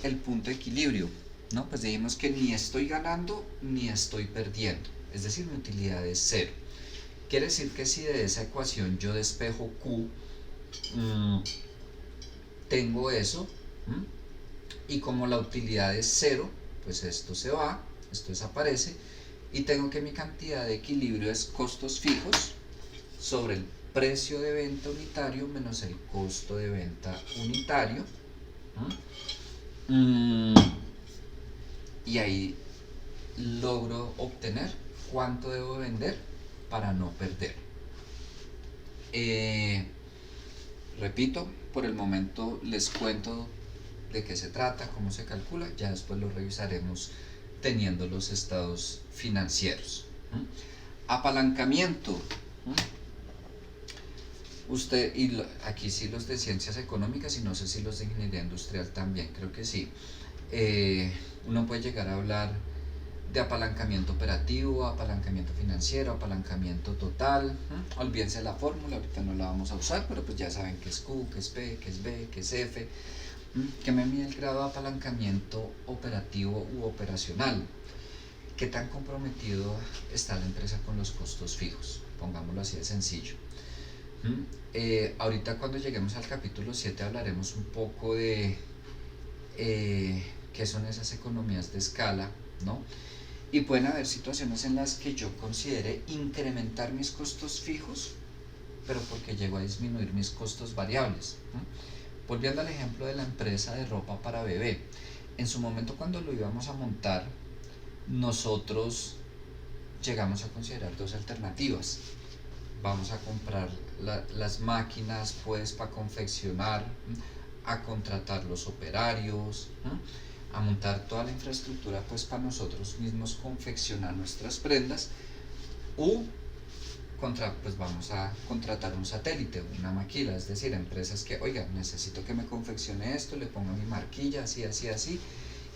el punto de equilibrio? ¿No? Pues dijimos que ni estoy ganando ni estoy perdiendo, es decir, mi utilidad es cero. Quiere decir que si de esa ecuación yo despejo Q, tengo eso, y como la utilidad es cero, pues esto se va, esto desaparece, y tengo que mi cantidad de equilibrio es costos fijos sobre el precio de venta unitario menos el costo de venta unitario. Y ahí logro obtener, cuánto debo vender para no perder. Repito, por el momento les cuento de qué se trata, cómo se calcula, ya después lo revisaremos teniendo los estados financieros. Apalancamiento. Usted, y aquí sí los de ciencias económicas, y no sé si los de ingeniería industrial también, creo que sí. Uno puede llegar a hablar de apalancamiento operativo, apalancamiento financiero, apalancamiento total. Olvídense la fórmula, ahorita no la vamos a usar, pero pues ya saben que es Q, que es P, que es B, que es F. Que me mide el grado de apalancamiento operativo u operacional. ¿Qué tan comprometido está la empresa con los costos fijos? Pongámoslo así de sencillo. Ahorita cuando lleguemos al capítulo 7 hablaremos un poco de qué son esas economías de escala, ¿no? Y pueden haber situaciones en las que yo considere incrementar mis costos fijos, pero porque llego a disminuir mis costos variables. Volviendo al ejemplo de la empresa de ropa para bebé, en su momento cuando lo íbamos a montar, nosotros llegamos a considerar dos alternativas. Vamos a comprar las máquinas pues para confeccionar, a contratar los operarios, a montar toda la infraestructura pues para nosotros mismos confeccionar nuestras prendas, pues vamos a contratar un satélite, una maquila, es decir, empresas que, oiga, necesito que me confeccione esto, le ponga mi marquilla, así, así, así,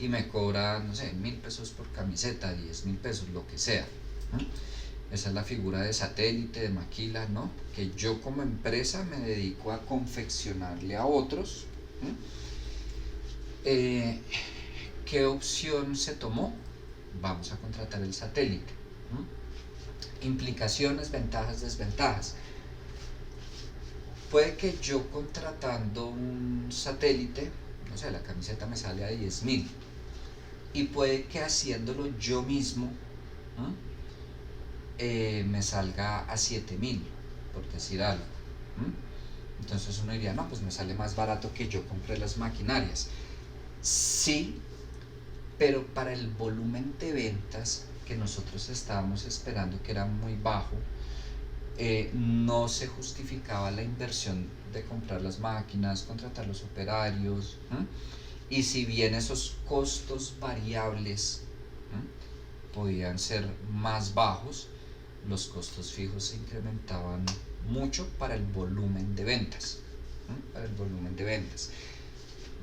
y me cobra, no sé, 1.000 pesos por camiseta, 10.000 pesos, lo que sea. Esa es la figura de satélite, de maquila, ¿no? Que yo como empresa me dedico a confeccionarle a otros. ¿Qué opción se tomó? Vamos a contratar el satélite. Implicaciones, ventajas, desventajas. Puede que yo contratando un satélite, no sé, la camiseta me sale a 10.000, y puede que haciéndolo yo mismo me salga a 7.000, por decir algo. Entonces uno diría, no, pues me sale más barato que yo compré las maquinarias. Sí, pero para el volumen de ventas que nosotros estábamos esperando, que era muy bajo, no se justificaba la inversión de comprar las máquinas, contratar los operarios, y si bien esos costos variables podían ser más bajos, los costos fijos se incrementaban mucho para el volumen de ventas.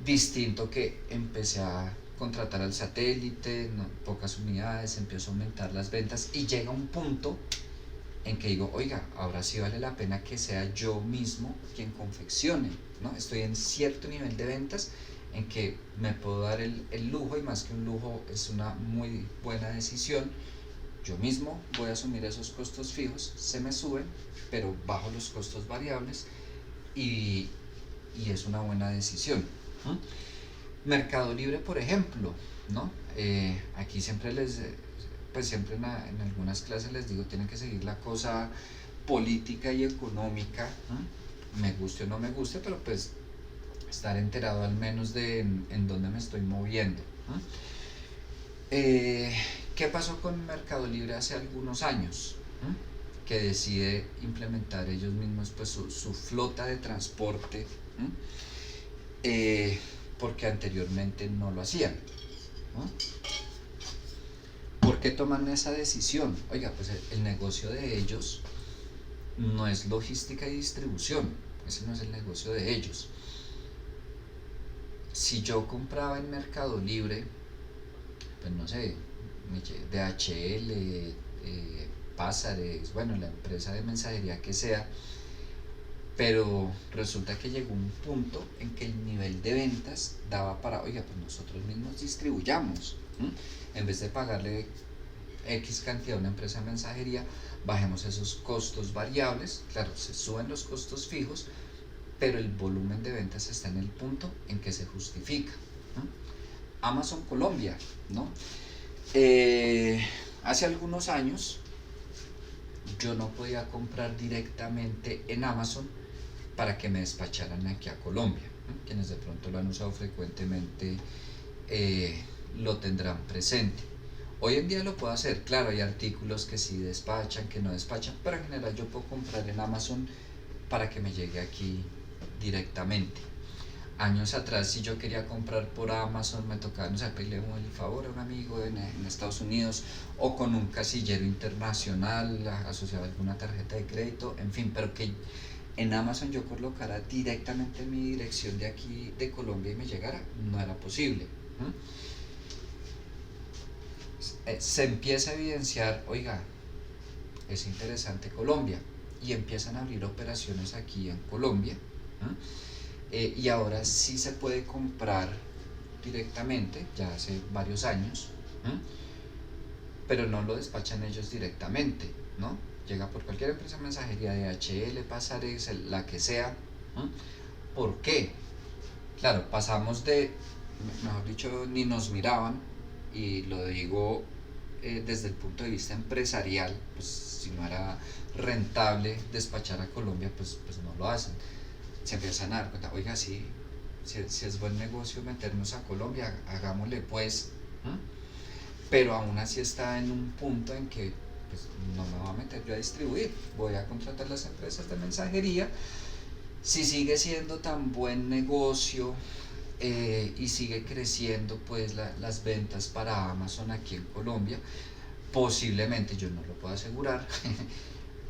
Distinto que empecé a contratar al satélite, pocas unidades, empiezo a aumentar las ventas y llega un punto en que digo, oiga, ahora sí vale la pena que sea yo mismo quien confeccione, ¿no? Estoy en cierto nivel de ventas en que me puedo dar el lujo, y más que un lujo es una muy buena decisión. Yo mismo voy a asumir esos costos fijos, se me suben, pero bajo los costos variables, y es una buena decisión. Mercado Libre, por ejemplo, ¿no? Aquí siempre siempre en algunas clases les digo, tienen que seguir la cosa política y económica, me guste o no me guste, pero pues estar enterado al menos de en dónde me estoy moviendo. ¿Qué pasó con Mercado Libre hace algunos años? Que decide implementar ellos mismos pues su flota de transporte, porque anteriormente no lo hacían. ¿Por qué toman esa decisión? Oiga, pues el negocio de ellos no es logística y distribución, ese no es el negocio de ellos. Si yo compraba en Mercado Libre, pues no sé, DHL, Pásares, bueno, la empresa de mensajería que sea, pero resulta que llegó un punto en que el nivel de ventas daba para, oiga, pues nosotros mismos distribuyamos, en vez de pagarle X cantidad a una empresa de mensajería, bajemos esos costos variables. Claro, se suben los costos fijos, pero el volumen de ventas está en el punto en que se justifica. Amazon Colombia, ¿no? Hace algunos años yo no podía comprar directamente en Amazon para que me despacharan aquí a Colombia. Quienes de pronto lo han usado frecuentemente lo tendrán presente. Hoy en día lo puedo hacer, claro, hay artículos que sí despachan, que no despachan, pero en general yo puedo comprar en Amazon para que me llegue aquí directamente. Años atrás, si yo quería comprar por Amazon, me tocaba, no sé, pedirle el favor a un amigo en Estados Unidos o con un casillero internacional asociado a alguna tarjeta de crédito, en fin, pero que en Amazon yo colocara directamente mi dirección de aquí, de Colombia, y me llegara, no era posible. Se empieza a evidenciar, oiga, es interesante Colombia, y empiezan a abrir operaciones aquí en Colombia. Y ahora sí se puede comprar directamente, ya hace varios años, pero no lo despachan ellos directamente, ¿no? Llega por cualquier empresa de mensajería, DHL, Pasarex, la que sea. ¿Por qué? Claro, pasamos de, mejor dicho, ni nos miraban, y lo digo desde el punto de vista empresarial, pues si no era rentable despachar a Colombia, pues no lo hacen. Se empiezan a dar cuenta, oiga, si es buen negocio meternos a Colombia, hagámosle pues. Pero aún así está en un punto en que pues, no me voy a meter yo a distribuir, voy a contratar las empresas de mensajería. Si sigue siendo tan buen negocio y sigue creciendo pues las ventas para Amazon aquí en Colombia, posiblemente, yo no lo puedo asegurar,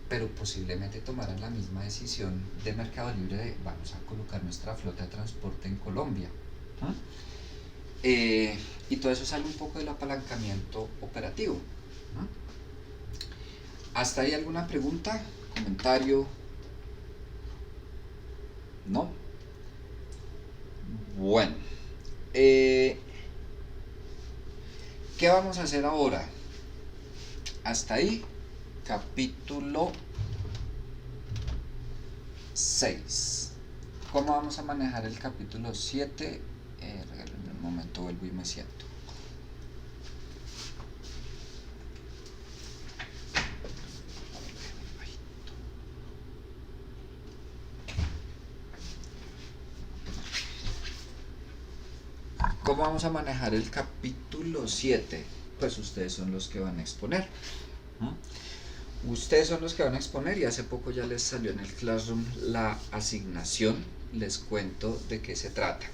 pero posiblemente tomaran la misma decisión de Mercado Libre de vamos a colocar nuestra flota de transporte en Colombia. Y todo eso sale un poco del apalancamiento operativo. ¿Hasta ahí alguna pregunta? ¿Comentario? ¿No? Bueno, ¿qué vamos a hacer ahora? Hasta ahí, capítulo 6. ¿Cómo vamos a manejar el capítulo 7? Regálenme un momento, vuelvo y me siento. ¿Cómo vamos a manejar el capítulo 7? Pues ustedes son los que van a exponer. Ustedes son los que van a exponer, y hace poco ya les salió en el Classroom la asignación. Les cuento de qué se trata.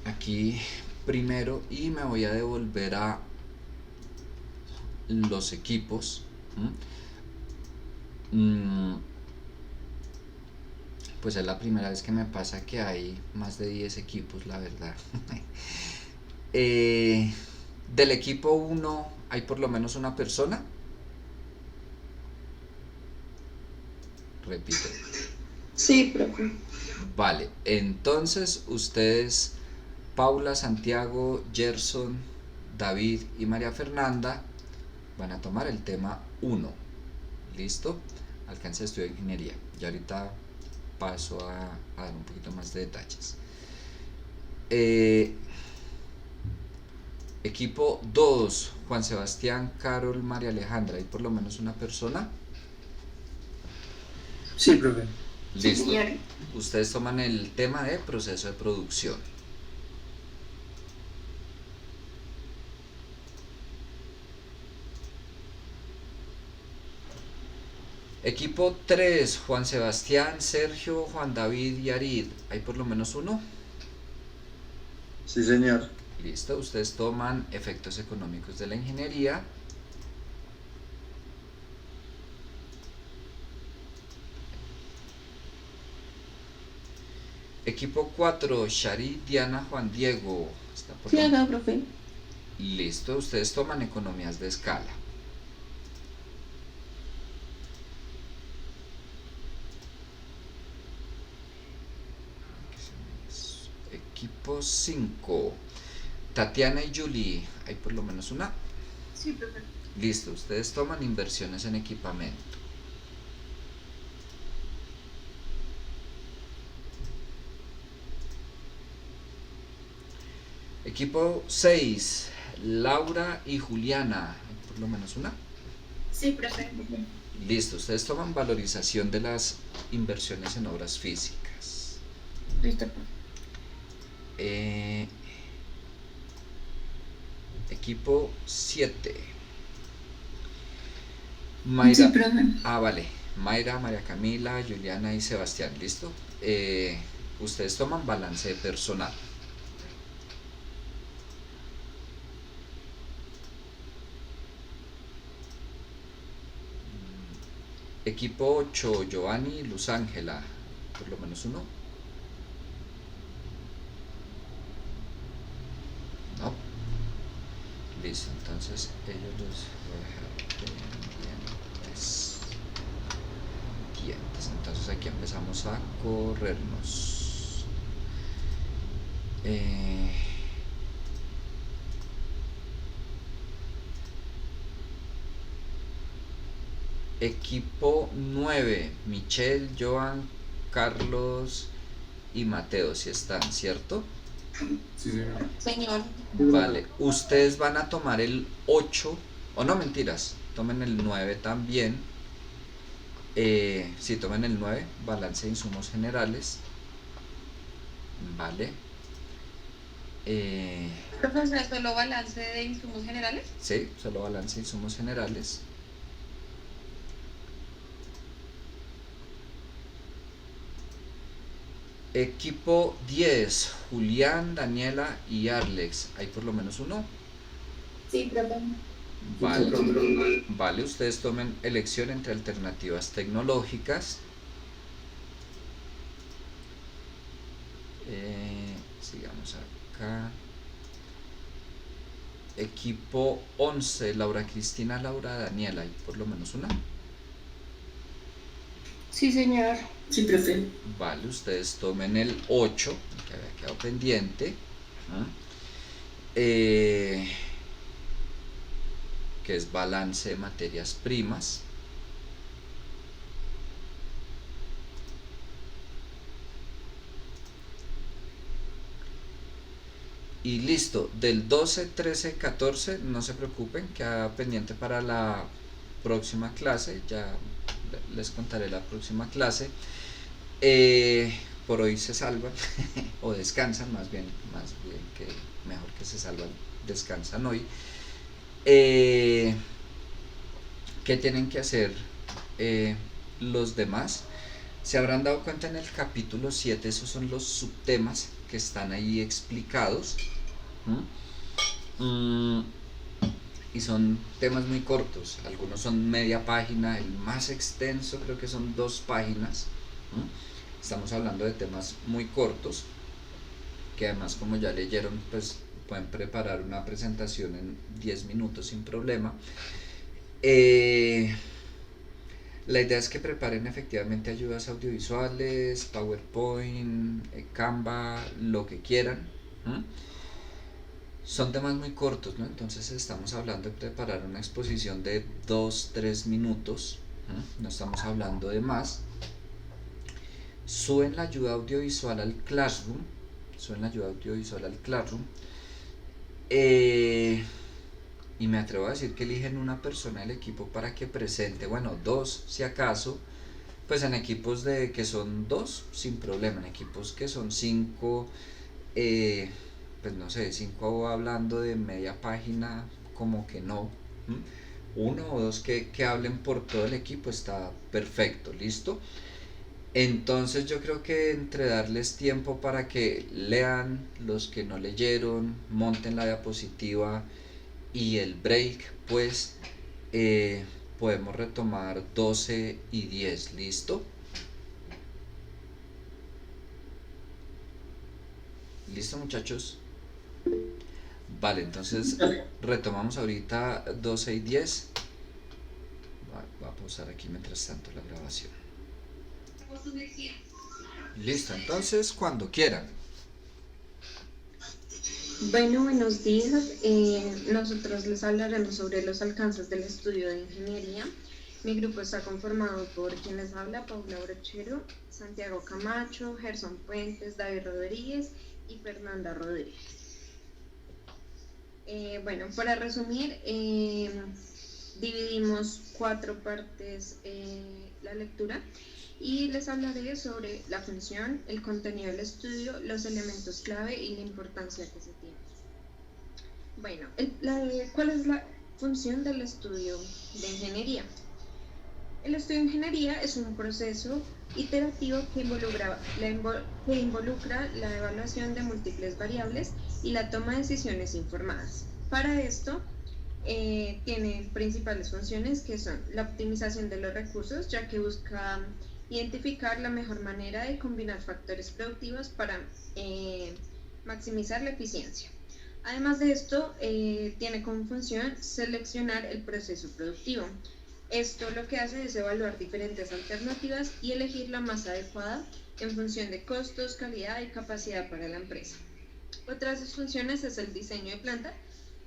Aquí primero, y me voy a devolver a los equipos. Pues es la primera vez que me pasa que hay más de 10 equipos, la verdad. Del equipo 1 hay por lo menos una persona. Repito. Sí, profe. Vale, entonces ustedes, Paula, Santiago, Gerson, David y María Fernanda, van a tomar el tema 1. ¿Listo? Alcance de estudio de ingeniería. Y ahorita paso a dar un poquito más de detalles. Equipo 2, Juan Sebastián, Carol, María Alejandra. ¿Hay por lo menos una persona? Sí, profe. Listo. Sí, Ustedes toman el tema de proceso de producción. Equipo 3, Juan Sebastián, Sergio, Juan David y Arid. ¿Hay por lo menos uno? Sí, señor. Listo, ustedes toman efectos económicos de la ingeniería. Equipo 4, Sharid, Diana, Juan Diego. ¿Está por sí, lo- acá, profe. Listo, ustedes toman economías de escala. Equipo 5, Tatiana y Julie. ¿Hay por lo menos una? Sí, profe. Listo, ustedes toman inversiones en equipamiento. Equipo 6, Laura y Juliana. ¿Hay por lo menos una? Sí, profe. Listo, ustedes toman valorización de las inversiones en obras físicas. Listo, profe. Equipo 7. Sí, Mayra. profe. Vale. Mayra, María Camila, Juliana y Sebastián. ¿Listo? Ustedes toman balance personal. Equipo 8, Giovanni, Luz Ángela. Por lo menos uno. No. Listo, entonces ellos los voy a dejar pendientes. Entonces aquí empezamos a corrernos. Equipo 9, Michelle, Joan, Carlos y Mateo, si están, ¿cierto? Sí, señor. Señor, Vale, ustedes van a tomar el 8, o no, mentiras, tomen el 9 también. Sí, tomen el 9, balance de insumos generales. Vale. profesor, ¿solo balance de insumos generales? Sí, solo balance de insumos generales. Equipo 10, Julián, Daniela y Arlex. ¿Hay por lo menos uno? Sí, profe. Vale. Vale, ustedes tomen elección entre alternativas tecnológicas. Sigamos acá. Equipo 11, Laura Cristina, Laura Daniela. ¿Hay por lo menos una? Sí, señor. Sí, profe. Vale, ustedes tomen el 8, que había quedado pendiente. Que es balance de materias primas. Y listo, del 12, 13, 14, no se preocupen, queda pendiente para la próxima clase, ya les contaré la próxima clase. Por hoy se salvan, o descansan más bien que mejor que se salvan, descansan hoy. ¿Qué tienen que hacer los demás? Se habrán dado cuenta en el capítulo 7, esos son los subtemas que están ahí explicados. Y son temas muy cortos, algunos son media página, el más extenso creo que son 2 páginas. Estamos hablando de temas muy cortos, que además, como ya leyeron, pues pueden preparar una presentación en 10 minutos sin problema. La idea es que preparen efectivamente ayudas audiovisuales, PowerPoint, Canva, lo que quieran. Son temas muy cortos, ¿no? Entonces estamos hablando de preparar una exposición de 2-3 minutos. No estamos hablando de más. Suben la ayuda audiovisual al Classroom. Y me atrevo a decir que eligen una persona del equipo para que presente, bueno, 2 si acaso, pues en equipos de que son 2 sin problema, en equipos que son 5, pues no sé, 5 hablando de media página, como que no. 1 o 2 que hablen por todo el equipo está perfecto, listo. Entonces yo creo que entre darles tiempo para que lean, los que no leyeron, monten la diapositiva y el break, pues podemos retomar 12 y 10, ¿listo? ¿Listo, muchachos? Vale, entonces retomamos ahorita 12 y 10. Voy a pausar aquí mientras tanto la grabación. Listo, entonces cuando quieran. Bueno, buenos días. Nosotros les hablaremos sobre los alcances del estudio de ingeniería. Mi grupo está conformado por quien les habla, Paula Brochero, Santiago Camacho, Gerson Puentes, David Rodríguez y Fernanda Rodríguez. Bueno, para resumir, dividimos 4 partes la lectura y les hablaré sobre la función, el contenido del estudio, los elementos clave y la importancia que se tiene. Bueno, ¿cuál es la función del estudio de ingeniería? El estudio de ingeniería es un proceso iterativo que involucra la evaluación de múltiples variables y la toma de decisiones informadas. Para esto, tiene principales funciones que son la optimización de los recursos, ya que busca identificar la mejor manera de combinar factores productivos para maximizar la eficiencia. Además de esto, tiene como función seleccionar el proceso productivo. Esto lo que hace es evaluar diferentes alternativas y elegir la más adecuada en función de costos, calidad y capacidad para la empresa. Otra de sus funciones es el diseño de planta,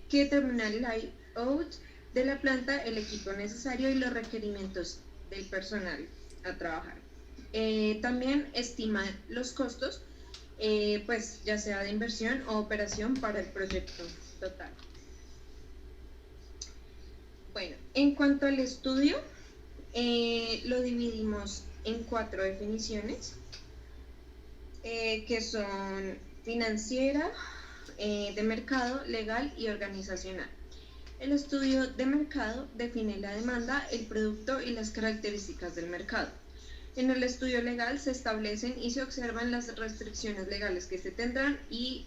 que determina el layout de la planta, el equipo necesario y los requerimientos del personal a trabajar. También estima los costos, pues ya sea de inversión o operación para el proyecto total. Bueno, en cuanto al estudio, lo dividimos en 4 definiciones, que son financiera, de mercado, legal y organizacional. El estudio de mercado define la demanda, el producto y las características del mercado. En el estudio legal se establecen y se observan las restricciones legales que se tendrán y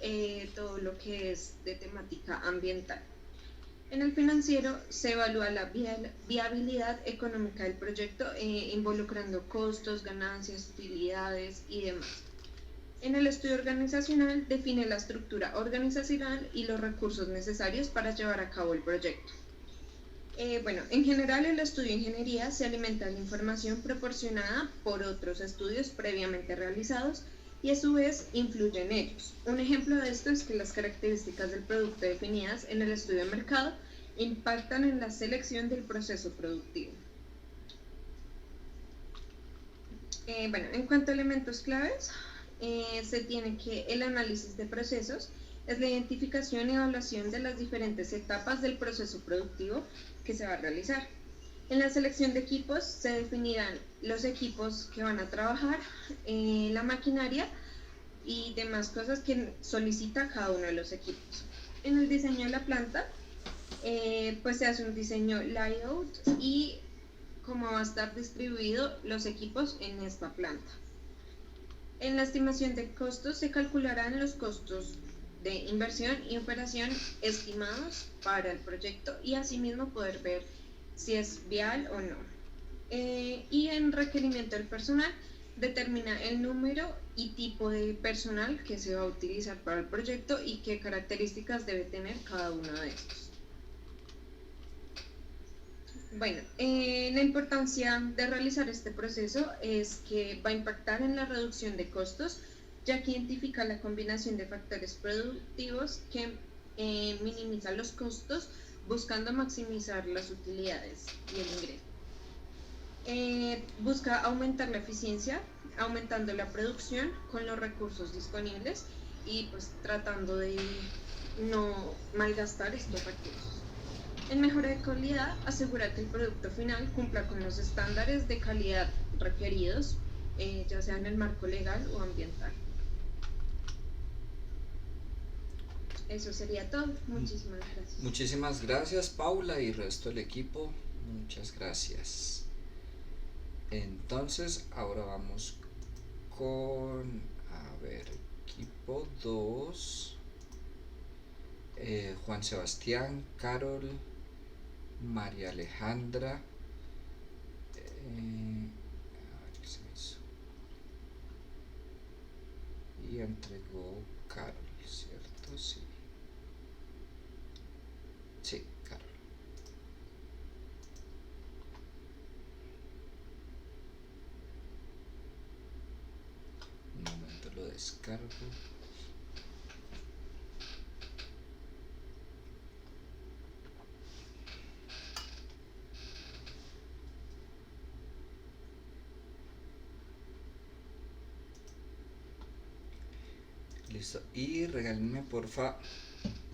todo lo que es de temática ambiental. En el financiero se evalúa la viabilidad económica del proyecto, involucrando costos, ganancias, utilidades y demás. En el estudio organizacional define la estructura organizacional y los recursos necesarios para llevar a cabo el proyecto. Bueno, en general el estudio de ingeniería se alimenta de la información proporcionada por otros estudios previamente realizados y a su vez influye en ellos. Un ejemplo de esto es que las características del producto definidas en el estudio de mercado impactan en la selección del proceso productivo. Bueno, en cuanto a elementos claves, se tiene que el análisis de procesos es la identificación y evaluación de las diferentes etapas del proceso productivo que se va a realizar. En la selección de equipos se definirán los equipos que van a trabajar, la maquinaria y demás cosas que solicita cada uno de los equipos. En el diseño de la planta, pues se hace un diseño layout y cómo va a estar distribuido los equipos en esta planta. En la estimación de costos se calcularán los costos de inversión y operación estimados para el proyecto y asimismo poder ver si es vial o no. Y en requerimiento del personal determina el número y tipo de personal que se va a utilizar para el proyecto y qué características debe tener cada uno de estos. Bueno, la importancia de realizar este proceso es que va a impactar en la reducción de costos, ya que identifica la combinación de factores productivos que minimiza los costos, buscando maximizar las utilidades y el ingreso. Busca aumentar la eficiencia, aumentando la producción con los recursos disponibles y pues tratando de no malgastar estos recursos. En mejora de calidad, asegura que el producto final cumpla con los estándares de calidad requeridos, ya sea en el marco legal o ambiental. Eso sería todo. Muchísimas gracias. Muchísimas gracias, Paula, y resto del equipo. Muchas gracias. Entonces, ahora vamos con, a ver, equipo 2. Juan Sebastián, Carol, María Alejandra, a ver qué se hizo, y entregó Carol, ¿cierto? Sí, sí, Carol. Un momento, lo descargo. Listo, y regálenme porfa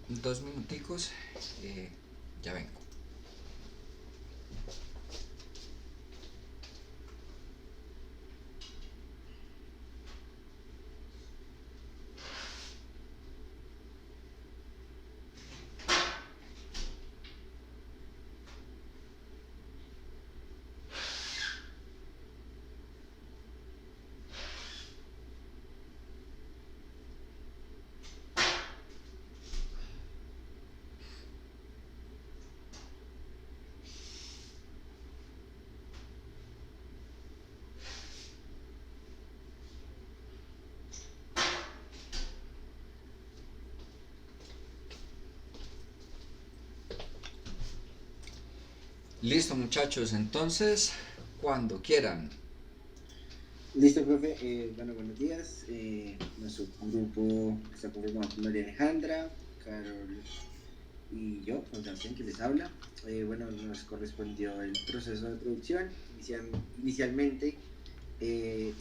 2 minuticos, ya vengo. Listo, muchachos, entonces, cuando quieran. Listo, profe. Bueno, buenos días. Nuestro grupo está conformado por María Alejandra, Carol y yo, Juan Sebastián, que les habla. Bueno, nos correspondió el proceso de producción. Inicialmente,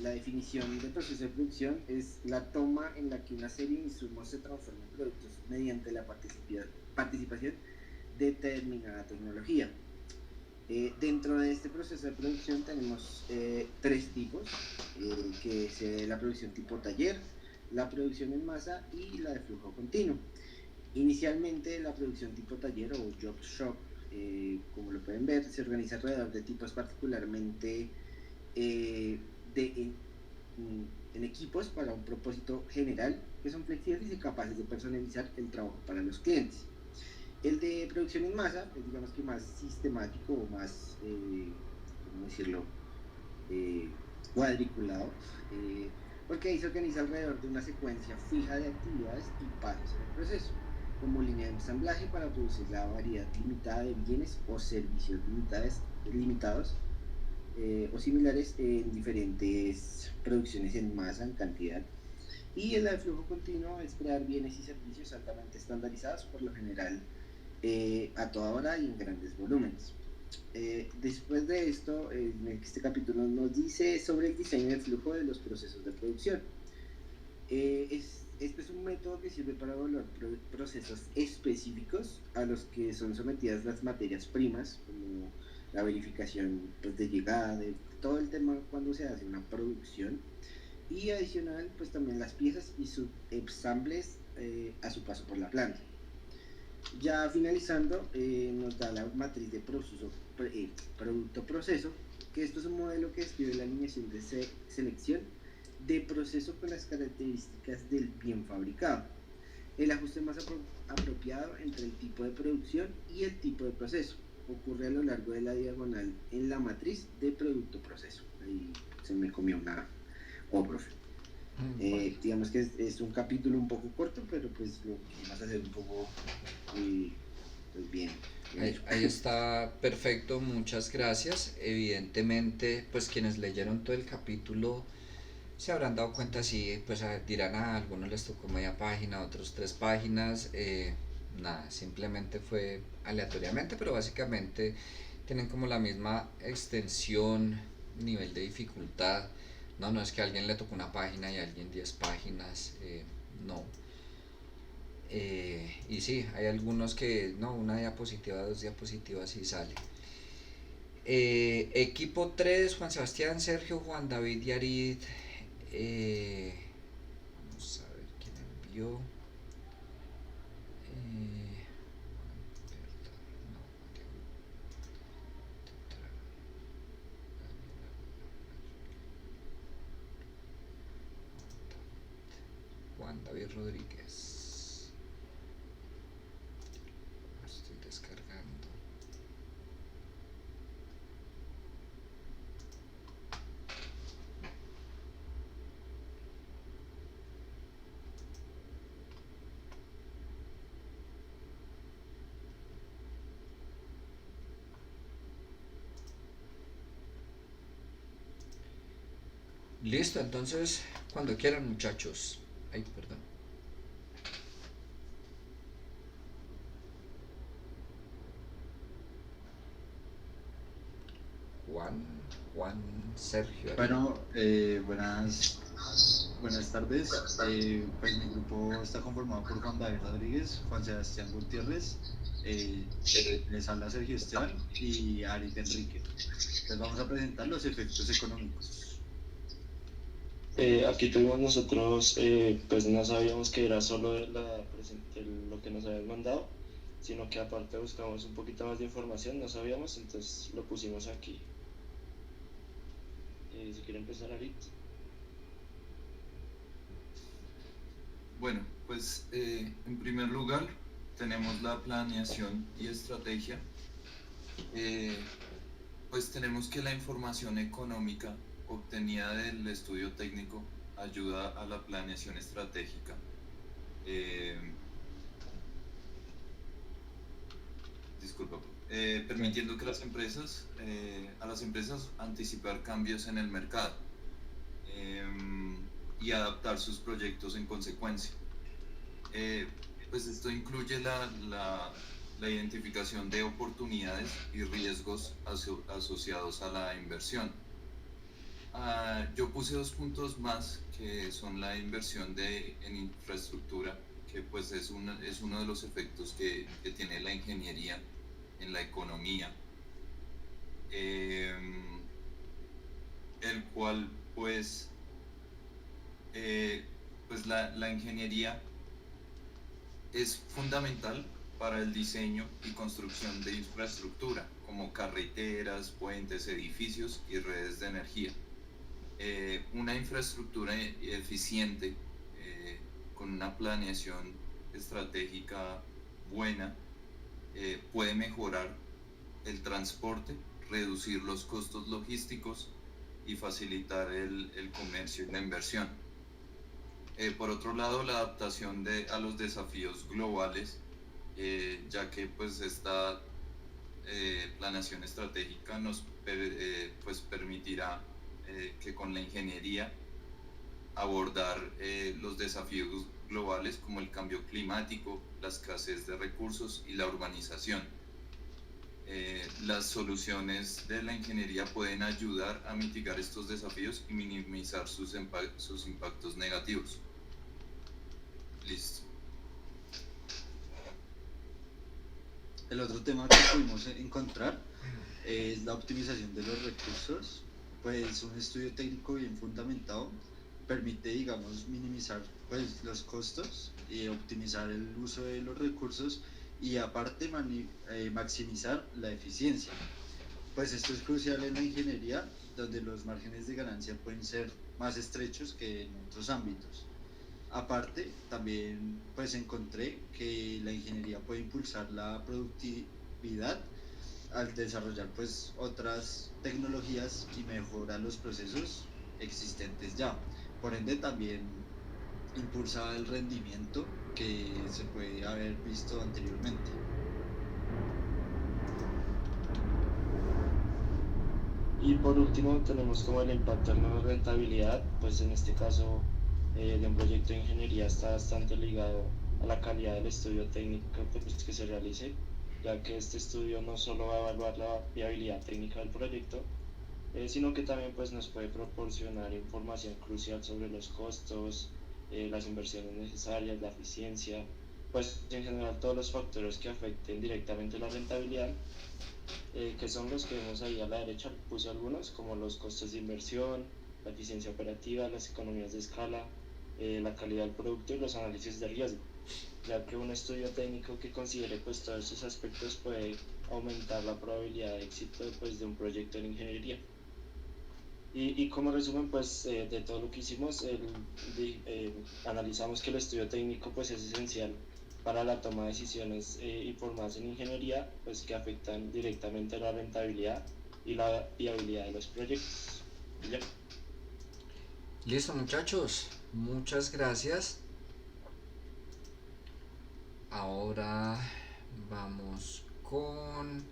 la definición del proceso de producción es la toma en la que una serie de insumos se transforma en productos mediante la participación de determinada tecnología. Dentro de este proceso de producción tenemos tres tipos, que es la producción tipo taller, la producción en masa y la de flujo continuo. Inicialmente la producción tipo taller o job shop, como lo pueden ver, se organiza alrededor de tipos particularmente en equipos para un propósito general que son flexibles y capaces de personalizar el trabajo para los clientes. El de producción en masa es, digamos que, más sistemático o más, ¿cómo decirlo?, cuadriculado, porque ahí se organiza alrededor de una secuencia fija de actividades y pasos en el proceso, como línea de ensamblaje para producir la variedad limitada de bienes o servicios limitados o similares en diferentes producciones en masa, en cantidad. Y el de flujo continuo es crear bienes y servicios altamente estandarizados, por lo general a toda hora y en grandes volúmenes. Después de esto, en este capítulo nos dice sobre el diseño del flujo de los procesos de producción. Este es un método que sirve para evaluar procesos específicos a los que son sometidas las materias primas, como la verificación, pues, de llegada, de todo el tema cuando se hace una producción, y adicional, pues también las piezas y subensambles a su paso por la planta. Ya finalizando, nos da la matriz de producto-proceso, que esto es un modelo que describe la alineación de selección de proceso con las características del bien fabricado, el ajuste más apropiado entre el tipo de producción y el tipo de proceso. Ocurre a lo largo de la diagonal en la matriz de producto-proceso. Ahí se me comió una O, profe. Bueno. Digamos que es un capítulo un poco corto, pero pues lo quisimos hacer un poco pues bien. Ahí está perfecto, muchas gracias. Evidentemente, pues quienes leyeron todo el capítulo se habrán dado cuenta, sí, pues dirán, a algunos les tocó media página, a otros 3 páginas. Nada, simplemente fue aleatoriamente, pero básicamente tienen como la misma extensión, nivel de dificultad. No es que a alguien le tocó una página y a alguien 10 páginas, no. Y sí, hay algunos que no, una diapositiva, 2 diapositivas y sale. Equipo 3, Juan Sebastián, Sergio, Juan David y Arid. Vamos a ver quién envió. Juan David Rodríguez. Estoy descargando. Listo, entonces, cuando quieran, muchachos. Ay, perdón. Juan, Sergio. Bueno, buenas tardes. Pues mi grupo está conformado por Juan David Rodríguez, Juan Sebastián Gutiérrez, les habla Sergio Esteban y Arit Enrique. Les vamos a presentar los efectos económicos. Aquí tuvimos nosotros, pues no sabíamos que era solo lo que nos habían mandado, sino que aparte buscamos un poquito más de información, no sabíamos, entonces lo pusimos aquí. Si quiere empezar, Arit. Bueno, pues en primer lugar tenemos la planeación y estrategia. Pues tenemos que la información económica obtenida del estudio técnico ayuda a la planeación estratégica. Disculpa. permitiendo que a las empresas anticipar cambios en el mercado y adaptar sus proyectos en consecuencia. Pues esto incluye la identificación de oportunidades y riesgos asociados a la inversión. Yo puse 2 puntos más, que son la inversión en infraestructura, que pues es uno de los efectos que tiene la ingeniería en la economía, el cual pues la ingeniería es fundamental para el diseño y construcción de infraestructura, como carreteras, puentes, edificios y redes de energía. Una infraestructura eficiente, con una planeación estratégica buena, puede mejorar el transporte, reducir los costos logísticos y facilitar el comercio y la inversión. Por otro lado, la adaptación a los desafíos globales, ya que pues esta planeación estratégica nos pues permitirá que con la ingeniería abordar los desafíos globales como el cambio climático, la escasez de recursos y la urbanización. Las soluciones de la ingeniería pueden ayudar a mitigar estos desafíos y minimizar sus impactos negativos. Listo. El otro tema que pudimos encontrar es la optimización de los recursos. Pues un estudio técnico bien fundamentado permite, digamos, minimizar pues los costos y optimizar el uso de los recursos, y aparte maximizar la eficiencia. Pues esto es crucial en la ingeniería, donde los márgenes de ganancia pueden ser más estrechos que en otros ámbitos. Aparte, también pues encontré que la ingeniería puede impulsar la productividad al desarrollar pues otras tecnologías y mejorar los procesos existentes ya. Por ende, también impulsa el rendimiento que se puede haber visto anteriormente. Y por último tenemos como el impacto en la rentabilidad, pues en este caso de un proyecto de ingeniería está bastante ligado a la calidad del estudio técnico pues, que se realice, ya que este estudio no solo va a evaluar la viabilidad técnica del proyecto, sino que también pues, nos puede proporcionar información crucial sobre los costos, las inversiones necesarias, la eficiencia, pues en general todos los factores que afecten directamente la rentabilidad, que son los que vemos ahí a la derecha. Puse algunos como los costos de inversión, la eficiencia operativa, las economías de escala, la calidad del producto y los análisis de riesgo, ya que un estudio técnico que considere pues todos estos aspectos puede aumentar la probabilidad de éxito pues, de un proyecto en ingeniería. Y como resumen pues de todo lo que hicimos, analizamos que el estudio técnico pues es esencial para la toma de decisiones informadas en ingeniería, pues que afectan directamente la rentabilidad y la viabilidad de los proyectos. ¿Ya? Listo, muchachos, muchas gracias. Ahora vamos con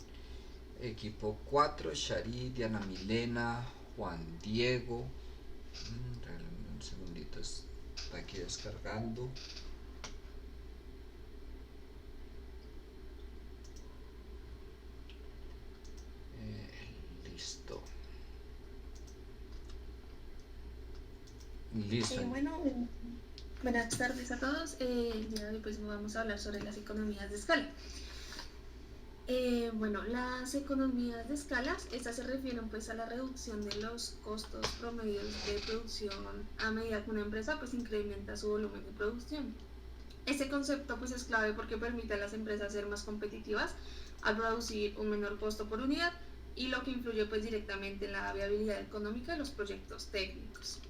equipo 4, Shari, Diana Milena, Juan Diego. Regálame un segundito, está aquí descargando. Listo. Listo. Bueno, buenas tardes a todos. El día de hoy pues vamos a hablar sobre las economías de escala. Bueno, las economías de escala, estas se refieren pues a la reducción de los costos promedios de producción a medida que una empresa pues incrementa su volumen de producción. Este concepto pues es clave porque permite a las empresas ser más competitivas al producir un menor costo por unidad, y lo que influye pues directamente en la viabilidad económica de los proyectos técnicos.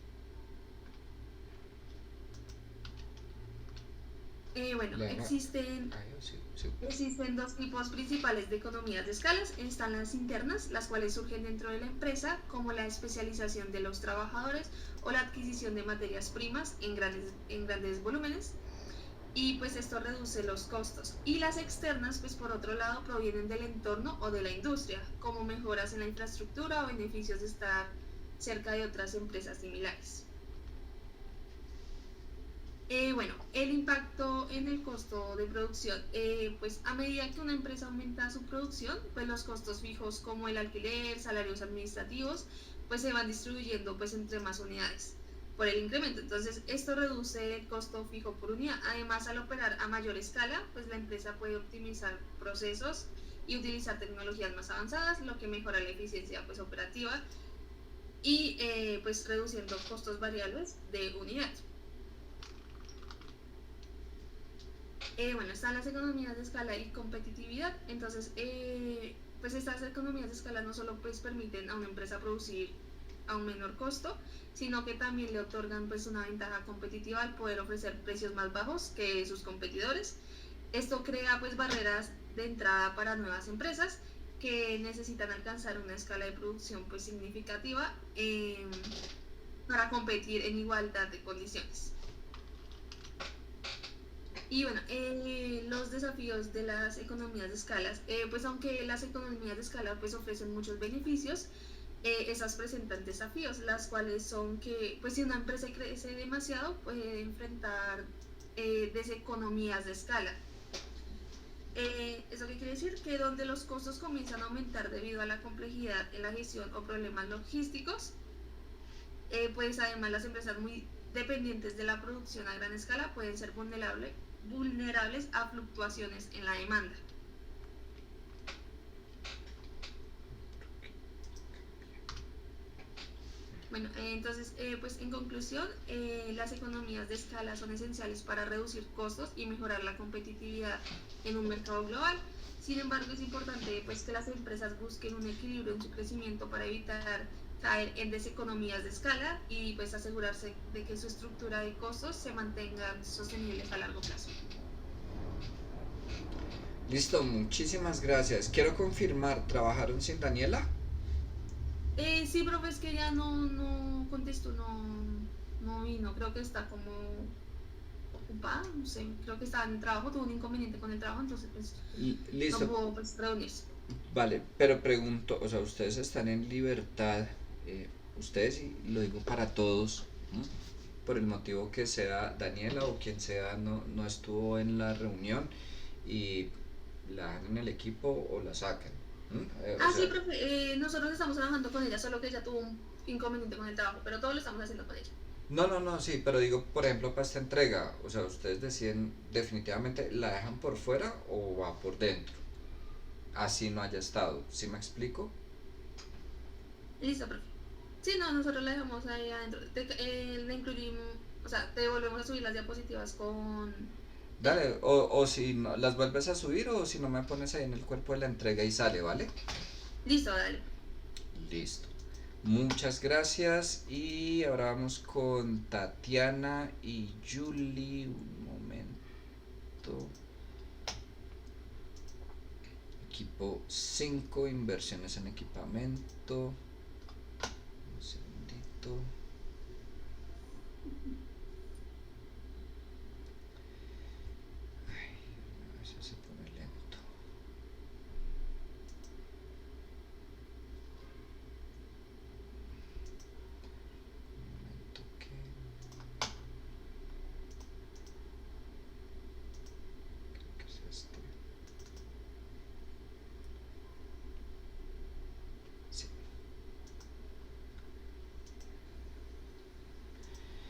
Existen 2 tipos principales de economías de escalas. Están las internas, las cuales surgen dentro de la empresa, como la especialización de los trabajadores o la adquisición de materias primas en grandes volúmenes. y pues esto reduce los costos. Y las externas, pues por otro lado, provienen del entorno o de la industria, como mejoras en la infraestructura o beneficios de estar cerca de otras empresas similares. Bueno, el impacto en el costo de producción, pues a medida que una empresa aumenta su producción, pues los costos fijos como el alquiler, salarios administrativos, pues se van distribuyendo pues entre más unidades por el incremento. Entonces esto reduce el costo fijo por unidad. Además, al operar a mayor escala, pues la empresa puede optimizar procesos y utilizar tecnologías más avanzadas, lo que mejora la eficiencia pues operativa y pues reduciendo costos variables de unidad. Bueno, están las economías de escala y competitividad. Entonces, pues estas economías de escala no solo pues permiten a una empresa producir a un menor costo, sino que también le otorgan pues una ventaja competitiva al poder ofrecer precios más bajos que sus competidores. Esto crea pues barreras de entrada para nuevas empresas que necesitan alcanzar una escala de producción pues significativa para competir en igualdad de condiciones. Y bueno, los desafíos de las economías de escalas, pues aunque las economías de escala pues ofrecen muchos beneficios, esas presentan desafíos, las cuales son que pues si una empresa crece demasiado puede enfrentar deseconomías de escala. ¿Eso qué quiere decir? Que donde los costos comienzan a aumentar debido a la complejidad en la gestión o problemas logísticos, pues además las empresas muy dependientes de la producción a gran escala pueden ser vulnerables a fluctuaciones en la demanda. Bueno, entonces, pues en conclusión, las economías de escala son esenciales para reducir costos y mejorar la competitividad en un mercado global. Sin embargo, es importante pues que las empresas busquen un equilibrio en su crecimiento para evitar caer en deseconomías de escala y pues asegurarse de que su estructura de costos se mantengan sostenibles a largo plazo. Listo, muchísimas gracias. Quiero confirmar, ¿trabajaron sin Daniela? Sí, profe, es que ya no contestó, no vino, creo que está como ocupada, no sé, creo que está en el trabajo, tuvo un inconveniente con el trabajo, entonces pues Listo. no pudo pues reunirse. Vale, pero pregunto, o sea, ustedes están en libertad, ustedes, y lo digo para todos, ¿m? Por el motivo que sea Daniela o quien sea, no estuvo en la reunión y la dejan en el equipo o la sacan. Sí, profe, nosotros estamos trabajando con ella, solo que ella tuvo un inconveniente con el trabajo, pero todo lo estamos haciendo con ella. No, sí, pero digo, por ejemplo, para esta entrega, o sea, ustedes deciden definitivamente, ¿la dejan por fuera o va por dentro? Así no haya estado, ¿sí me explico? Listo, profe. Sí, no, nosotros la dejamos ahí adentro. Le incluimos, o sea, te volvemos a subir las diapositivas con... Dale, o si no, las vuelves a subir o si no me pones ahí en el cuerpo de la entrega y sale, ¿vale? Listo, dale. Listo. Muchas gracias y ahora vamos con Tatiana y Julie. Un momento. Equipo 5, inversiones en equipamiento. Un segundito. Ay, a veces se pone lento. Un momento que... Creo que es este. Sí.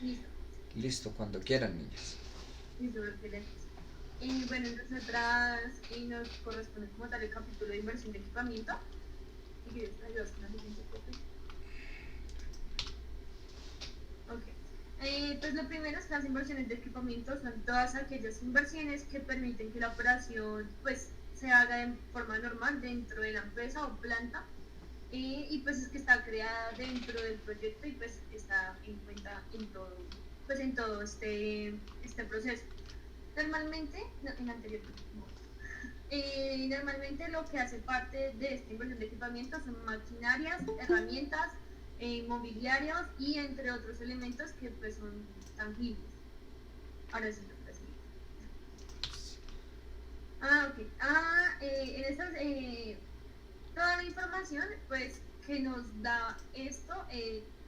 Listo. Listo, cuando quieran, niñas. Listo, excelente. Y bueno, nosotras nos corresponde como tal el capítulo de inversión de equipamiento. Si quieres, ayudas con la siguiente copia. Ok. Pues lo primero es que las inversiones de equipamiento son todas aquellas inversiones que permiten que la operación pues se haga de forma normal dentro de la empresa o planta y pues es que está creada dentro del proyecto y pues está en cuenta en todo, pues en todo este proceso. Normalmente, no, en la anterior, no. Normalmente lo que hace parte de esta inversión de equipamiento son maquinarias, herramientas, mobiliarios y entre otros elementos que pues son tangibles. Ahora sí, lo Ok. En estas, toda la información pues que nos da esto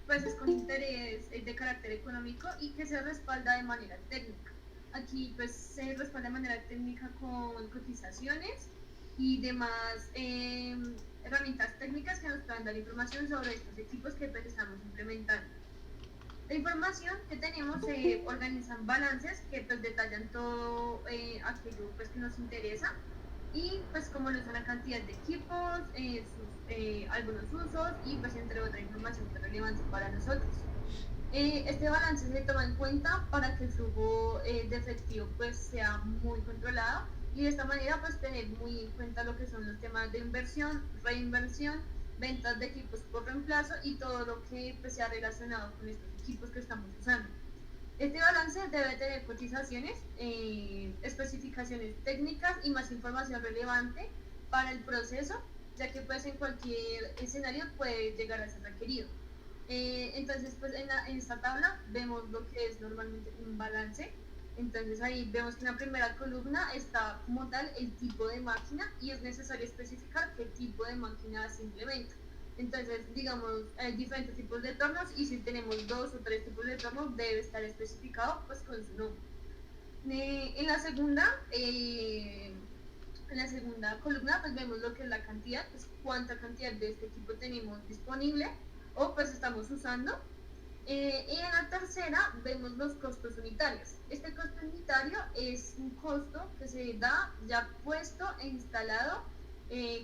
pues es con interés de carácter económico y que se respalda de manera técnica. Aquí pues se respalda de manera técnica con cotizaciones y demás herramientas técnicas que nos puedan dar información sobre estos equipos que pues estamos implementando. La información que tenemos se organiza en balances que pues detallan todo aquello pues que nos interesa y pues como lo son la cantidad de equipos, algunos usos y pues entre otra información que es relevante para nosotros. Este balance se toma en cuenta para que el flujo de efectivo pues sea muy controlado y de esta manera pues tener muy en cuenta lo que son los temas de inversión, reinversión, ventas de equipos por reemplazo y todo lo que pues, sea relacionado con estos equipos que estamos usando. Este balance debe tener cotizaciones, especificaciones técnicas y más información relevante para el proceso, ya que pues en cualquier escenario puede llegar a ser requerido. Entonces pues en esta tabla vemos lo que es normalmente un balance. Entonces ahí vemos que en la primera columna está como tal el tipo de máquina y es necesario especificar qué tipo de máquina se implementa. Entonces, digamos, hay diferentes tipos de tornos y si tenemos 2 o 3 tipos de tornos debe estar especificado pues con su nombre. En la segunda columna pues vemos lo que es la cantidad, pues cuánta cantidad de este equipo tenemos disponible o pues estamos usando. Y en la tercera vemos los costos unitarios. Este costo unitario es un costo que se da ya puesto e instalado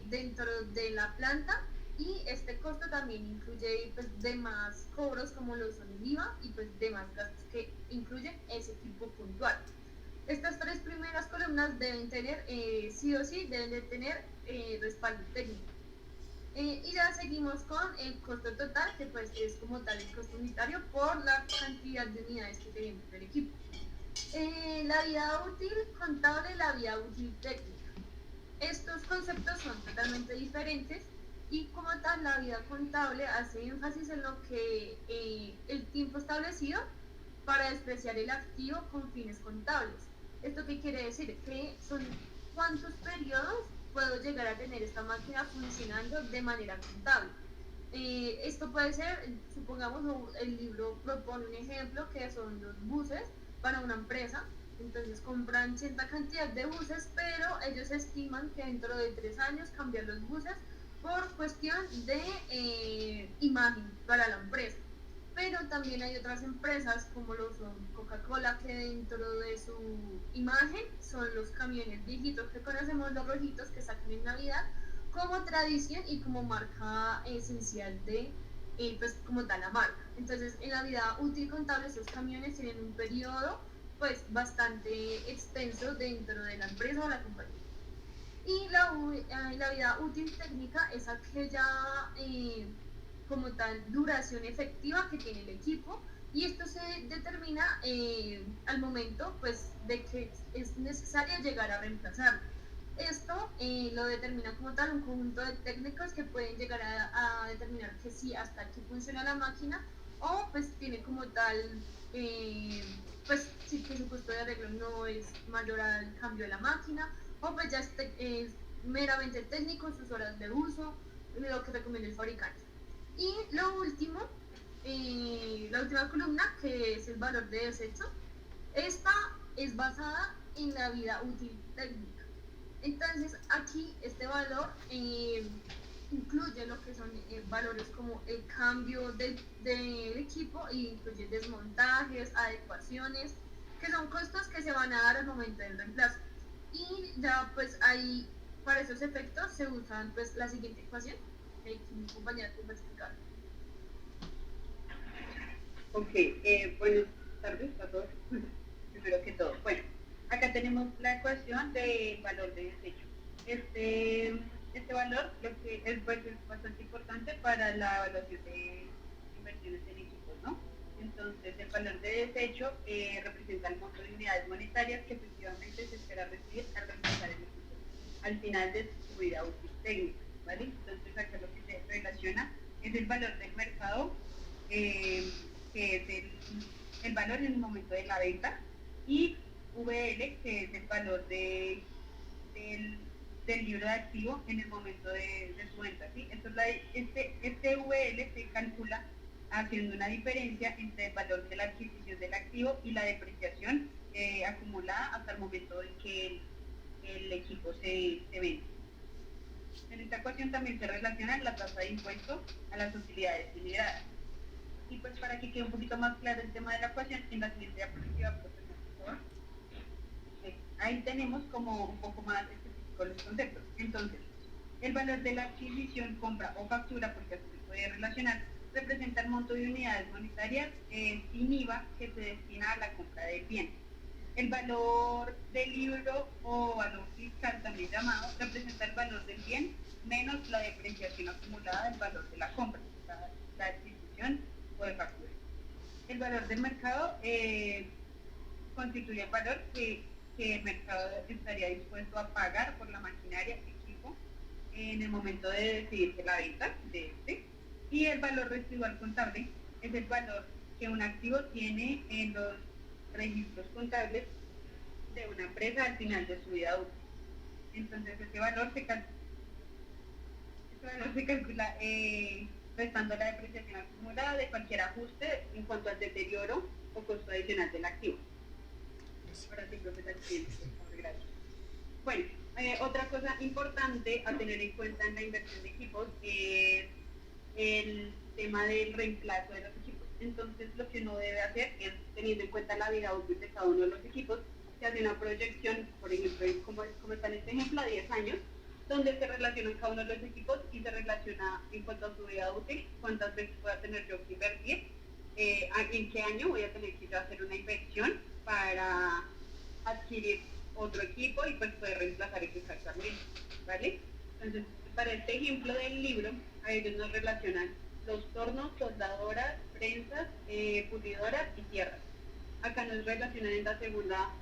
dentro de la planta y este costo también incluye pues, demás cobros como lo son el IVA y pues demás gastos que incluyen ese equipo puntual. Estas tres primeras columnas deben tener, sí o sí, deben de tener respaldo técnico. Y ya seguimos con el costo total, que pues es como tal el costo unitario por la cantidad de unidades que tenemos del equipo. La vida útil contable y la vida útil técnica. Estos conceptos son totalmente diferentes y como tal la vida contable hace énfasis en lo que el tiempo establecido para despreciar el activo con fines contables. ¿Esto qué quiere decir? Que son cuántos periodos puedo llegar a tener esta máquina funcionando de manera contable. Esto puede ser, supongamos, el libro propone un ejemplo que son los buses para una empresa. Entonces compran cierta cantidad de buses, pero ellos estiman que dentro de 3 años cambian los buses por cuestión de imagen para la empresa. Pero también hay otras empresas como lo son Coca-Cola que dentro de su imagen son los camiones viejitos que conocemos, los rojitos que sacan en Navidad, como tradición y como marca esencial de pues como tal la marca. Entonces en la vida útil contable esos camiones tienen un periodo pues bastante extenso dentro de la empresa o la compañía. Y la vida útil técnica es aquella como tal duración efectiva que tiene el equipo y esto se determina al momento pues de que es necesario llegar a reemplazarlo. Esto lo determina como tal un conjunto de técnicos que pueden llegar a determinar que sí, hasta aquí funciona la máquina o pues tiene como tal pues sí que su costo de arreglo no es mayor al cambio de la máquina o pues ya es meramente técnico, sus horas de uso, lo que recomienda el fabricante. Y lo último, la última columna, que es el valor de desecho, esta es basada en la vida útil técnica. Entonces aquí este valor incluye lo que son valores como el cambio del equipo e incluye desmontajes, adecuaciones, que son costos que se van a dar al momento del reemplazo. Y ya pues ahí para esos efectos se usan pues la siguiente ecuación que mi compañera te va a explicar. Ok, buenas tardes a todos, primero que todo. Bueno, acá tenemos la ecuación del valor de desecho. Este valor lo que es bastante importante para la evaluación de inversiones en equipos, ¿no? Entonces, el valor de desecho representa el monto de unidades monetarias que efectivamente se espera recibir al reemplazar el equipo al final de su vida útil técnica, ¿vale? Entonces, acá lo que se relaciona es el valor del mercado, que es el valor en el momento de la venta, y VL, que es el valor de del libro de activo en el momento de su venta, ¿sí? Entonces este VL se calcula haciendo una diferencia entre el valor de la adquisición del activo y la depreciación acumulada hasta el momento en que el equipo se vende. En esta ecuación también se relaciona la tasa de impuesto a las utilidades generadas. Y pues para que quede un poquito más claro el tema de la ecuación, en la siguiente diapositiva, por favor. Ahí tenemos como un poco más específicos los conceptos. Entonces, el valor de la adquisición, compra o factura, porque así se puede relacionar, representa el monto de unidades monetarias sin IVA que se destina a la compra del bien. El valor del libro o valor fiscal, también llamado, representa el valor del bien menos la depreciación acumulada del valor de la compra, la adquisición o de factura. El valor del mercado constituye el valor que el mercado estaría dispuesto a pagar por la maquinaria y equipo en el momento de decidirse la venta de este. Y el valor residual contable es el valor que un activo tiene en los registros contables de una empresa al final de su vida útil. Entonces ese valor se calcula restando la depreciación acumulada de cualquier ajuste en cuanto al deterioro o costo adicional del activo. Ahora sí, profesor, gracias. Bueno, otra cosa importante a tener en cuenta en la inversión de equipos es el tema del reemplazo de los equipos. Entonces lo que uno debe hacer es, teniendo en cuenta la vida útil de cada uno de los equipos, se hace una proyección, por ejemplo, como está en este ejemplo, a 10 años, donde se relacionan cada uno de los equipos y se relaciona en cuanto a su vida útil, cuántas veces voy a tener yo que invertir, en qué año voy a tener que yo hacer una inversión para adquirir otro equipo y pues poder reemplazar el que está actualmente, ¿vale? Entonces, para este ejemplo del libro, a ellos nos relacionan los tornos, soldadoras, prensas, pulidoras y tierras. Acá nos relacionan en la segunda,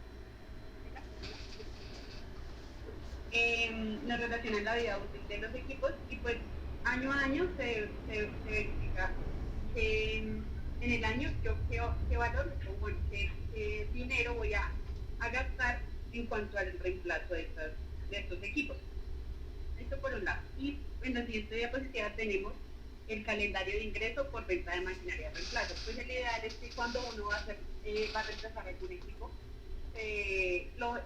nos relacionan la vida útil de los equipos y pues año a año se verifica que en el año yo qué valor o bueno, qué dinero voy a gastar en cuanto al reemplazo de estos equipos. Esto por un lado. Y en la siguiente diapositiva tenemos el calendario de ingreso por venta de maquinaria de reemplazo. Pues el ideal es que cuando uno va a reemplazar algún equipo,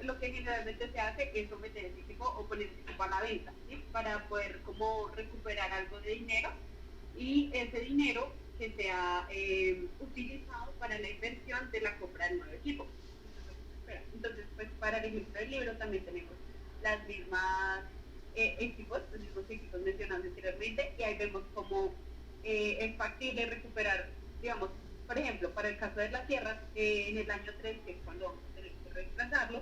lo que generalmente se hace es someter ese equipo o poner ese equipo a la venta, ¿sí? Para poder como recuperar algo de dinero y ese dinero que sea utilizado para la inversión de la compra del nuevo equipo. Entonces, pues para el ejemplo del libro también tenemos las mismas los mismos equipos mencionados anteriormente y ahí vemos cómo es factible recuperar, digamos, por ejemplo, para el caso de las tierras, en el año 3, que es cuando vamos a tener que reemplazarlo,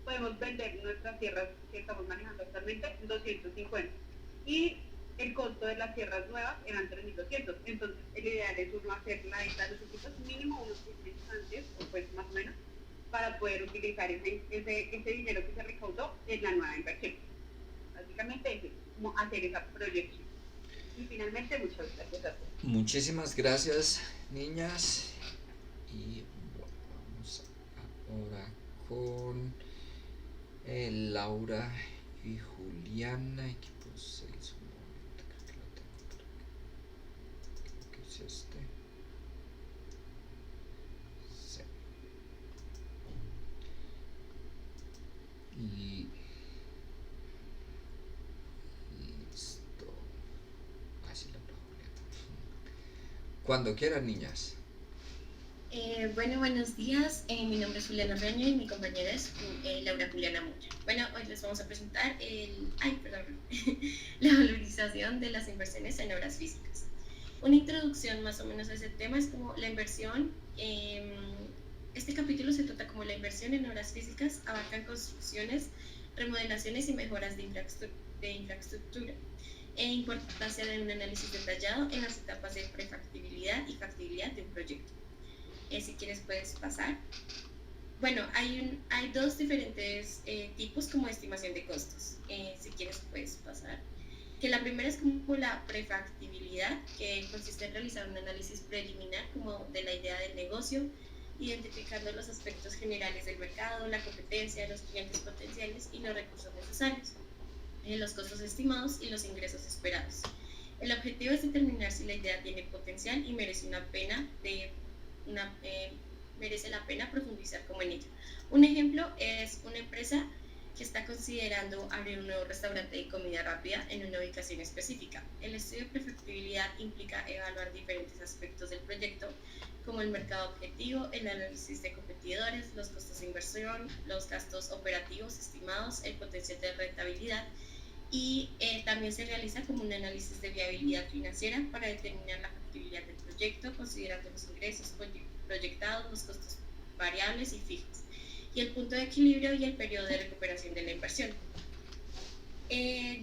podemos vender nuestras tierras que estamos manejando actualmente en 250 y el costo de las tierras nuevas eran 3.200. Entonces el ideal es uno hacer la venta de los equipos mínimo unos 6 meses antes o pues más o menos para poder utilizar ese dinero que se recaudó en la nueva inversión. Básicamente es como hacer esa proyección. Y finalmente, muchas gracias a todos. Muchísimas gracias, niñas. Y bueno, vamos ahora con Laura y Juliana, equipo 6. Un momento, creo que lo tengo por aquí. Creo que es este. Sí. Y listo. Así lo hago. Cuando quieran, niñas. Bueno, buenos días. Mi nombre es Juliana Reaño y mi compañera es Laura Juliana Moya. Bueno, hoy les vamos a presentar la valorización de las inversiones en obras físicas. Una introducción más o menos a ese tema es como la inversión. Este capítulo se trata como la inversión en obras físicas, abarcan construcciones, remodelaciones y mejoras de infraestructura e importancia de un análisis detallado en las etapas de prefactibilidad y factibilidad de un proyecto. Si quieres puedes pasar. Bueno, hay dos diferentes tipos como de estimación de costos. Si quieres puedes pasar. Que la primera es como la prefactibilidad, que consiste en realizar un análisis preliminar como de la idea del negocio, identificando los aspectos generales del mercado, la competencia, los clientes potenciales y los recursos necesarios, los costos estimados y los ingresos esperados. El objetivo es determinar si la idea tiene potencial y merece la pena profundizar como en ella. Un ejemplo es una empresa que está considerando abrir un nuevo restaurante de comida rápida en una ubicación específica. El estudio de prefactibilidad implica evaluar diferentes aspectos del proyecto, como el mercado objetivo, el análisis de competidores, los costos de inversión, los gastos operativos estimados, el potencial de rentabilidad, y también se realiza como un análisis de viabilidad financiera para determinar la factibilidad del proyecto, considerando los ingresos proyectados, los costos variables y fijos, y el punto de equilibrio y el periodo de recuperación de la inversión.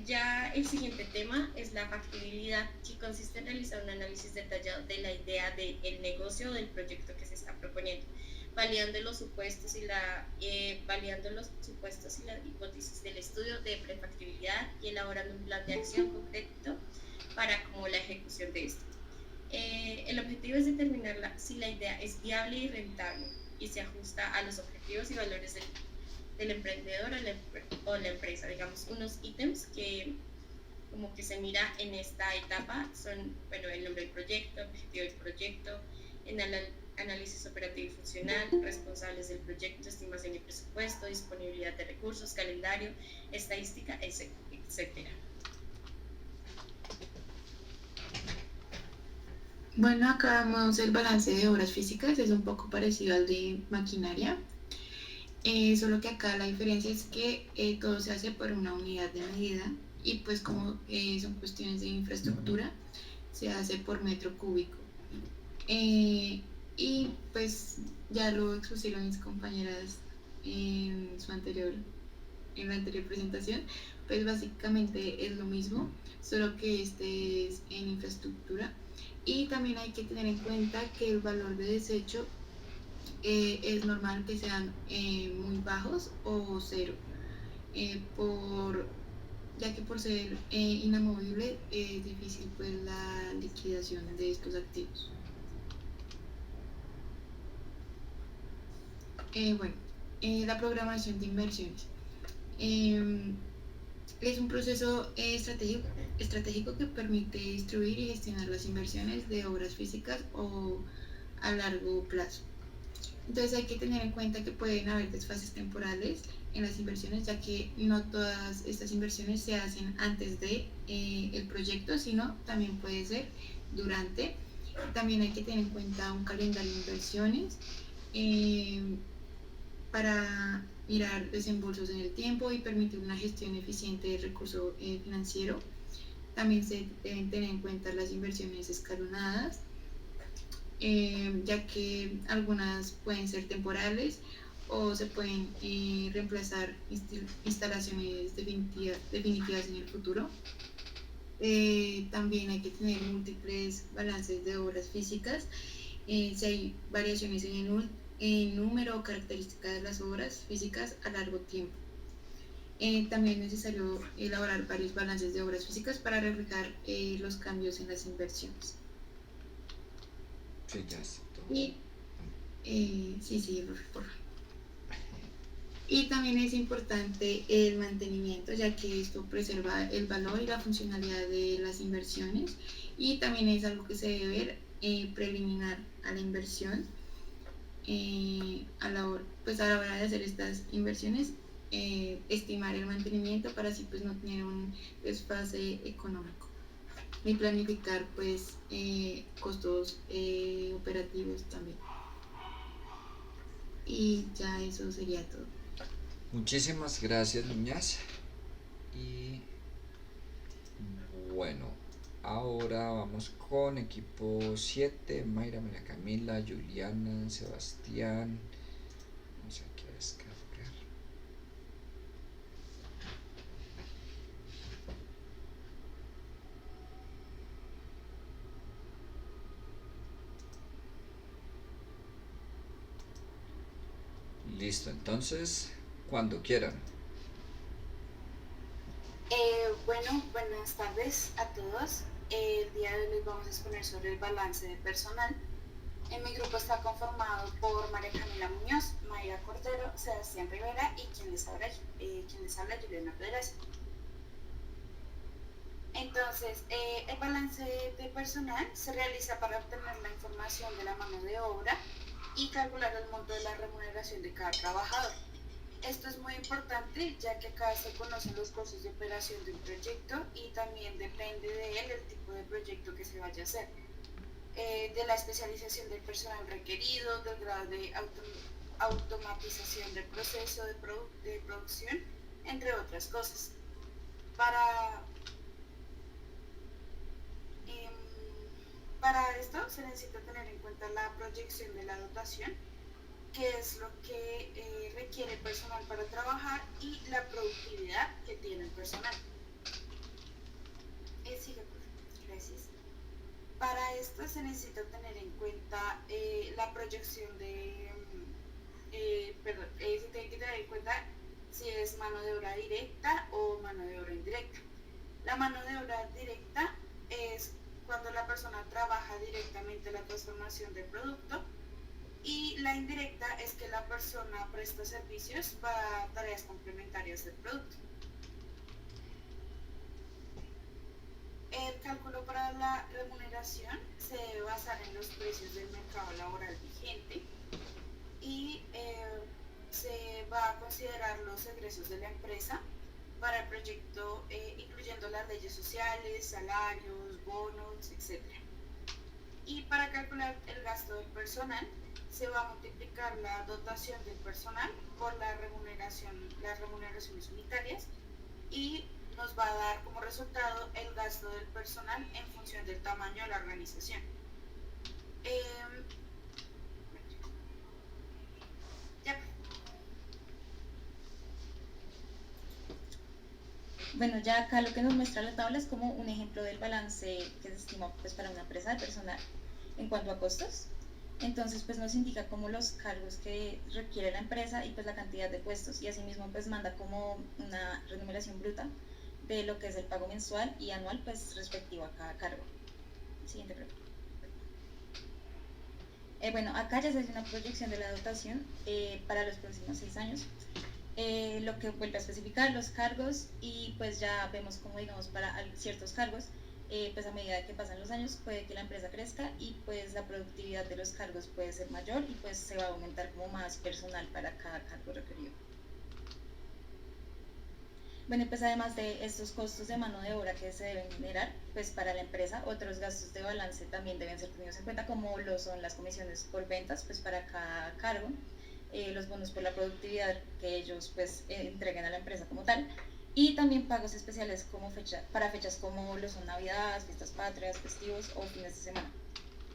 Ya el siguiente tema es la factibilidad, que consiste en realizar un análisis detallado de la idea del negocio o del proyecto que se está proponiendo, validando los supuestos y la hipótesis del estudio de prefactibilidad y elaborando un plan de acción concreto para como la ejecución de esto. El objetivo es determinar si la idea es viable y rentable y se ajusta a los objetivos y valores del emprendedor o la empresa. Digamos, unos ítems que como que se mira en esta etapa son, bueno, el nombre del proyecto, objetivo del proyecto, análisis operativo y funcional, responsables del proyecto, estimación y presupuesto, disponibilidad de recursos, calendario, estadística, etc. Bueno, acá vemos el balance de obras físicas, es un poco parecido al de maquinaria, solo que acá la diferencia es que todo se hace por una unidad de medida y pues como son cuestiones de infraestructura, se hace por metro cúbico. Y pues ya lo expusieron mis compañeras en la anterior presentación, pues básicamente es lo mismo, solo que este es en infraestructura. Y también hay que tener en cuenta que el valor de desecho es normal que sean muy bajos o cero, ya que por ser inamovible es difícil pues la liquidación de estos activos. La programación de inversiones. Es un proceso estratégico que permite distribuir y gestionar las inversiones de obras físicas o a largo plazo. Entonces hay que tener en cuenta que pueden haber desfases temporales en las inversiones, ya que no todas estas inversiones se hacen antes de el proyecto, sino también puede ser durante. También hay que tener en cuenta un calendario de inversiones para mirar desembolsos en el tiempo y permitir una gestión eficiente del recurso financiero. También se deben tener en cuenta las inversiones escalonadas, ya que algunas pueden ser temporales o se pueden reemplazar instalaciones definitivas en el futuro. También hay que tener múltiples balances de obras físicas, si hay variaciones en el número o características de las obras físicas a largo tiempo. También es necesario elaborar varios balances de obras físicas para reflejar los cambios en las inversiones. Sí, ya está. Y, sí, por favor. Y también es importante el mantenimiento, ya que esto preserva el valor y la funcionalidad de las inversiones, y también es algo que se debe ver preliminar a la inversión. A la hora de hacer estas inversiones, estimar el mantenimiento para así pues no tener un desfase económico y planificar pues costos operativos también. Y ya eso sería todo. Muchísimas gracias, niñas. Y bueno, ahora vamos con equipo 7, Mayra, María Camila, Juliana, Sebastián. Vamos aquí a descargar. Listo, entonces, cuando quieran. Buenas tardes a todos. El día de hoy les vamos a exponer sobre el balance de personal. En mi grupo está conformado por María Camila Muñoz, Mayra Cordero, Sebastián Rivera y quien les habla Juliana Pedraza. Entonces, el balance de personal se realiza para obtener la información de la mano de obra y calcular el monto de la remuneración de cada trabajador. Esto es muy importante ya que acá se conocen los costos de operación de un proyecto y también depende de él el tipo de proyecto que se vaya a hacer, de la especialización del personal requerido, del grado de automatización del proceso de producción, entre otras cosas. Para esto se necesita tener en cuenta la proyección de la dotación, que es lo que requiere el personal para trabajar, y la productividad que tiene el personal. Sigue, por favor. Gracias. Para esto se necesita tener en cuenta la proyección se tiene que tener en cuenta si es mano de obra directa o mano de obra indirecta. La mano de obra directa es cuando la persona trabaja directamente la transformación del producto, y la indirecta es que la persona presta servicios para tareas complementarias del producto. El cálculo para la remuneración se debe basar en los precios del mercado laboral vigente y se va a considerar los egresos de la empresa para el proyecto, incluyendo las leyes sociales, salarios, bonos, etc. Y para calcular el gasto del personal, se va a multiplicar la dotación del personal por las remuneraciones unitarias, y nos va a dar como resultado el gasto del personal en función del tamaño de la organización. Bueno, ya acá lo que nos muestra la tabla es como un ejemplo del balance que se estima pues para una empresa de personal en cuanto a costos. Entonces pues nos indica como los cargos que requiere la empresa y pues la cantidad de puestos, y asimismo pues manda como una remuneración bruta de lo que es el pago mensual y anual pues respectivo a cada cargo. Siguiente pregunta. Bueno, acá ya se hace una proyección de la dotación para los próximos 6 años. Lo que vuelve a especificar los cargos, y pues ya vemos como digamos para ciertos cargos pues a medida que pasan los años puede que la empresa crezca y pues la productividad de los cargos puede ser mayor y pues se va a aumentar como más personal para cada cargo requerido. Bueno, pues además de estos costos de mano de obra que se deben generar pues para la empresa, otros gastos de balance también deben ser tenidos en cuenta, como lo son las comisiones por ventas pues para cada cargo, los bonos por la productividad que ellos pues entreguen a la empresa como tal, y también pagos especiales para fechas como lo son Navidades, fiestas patrias, festivos o fines de semana.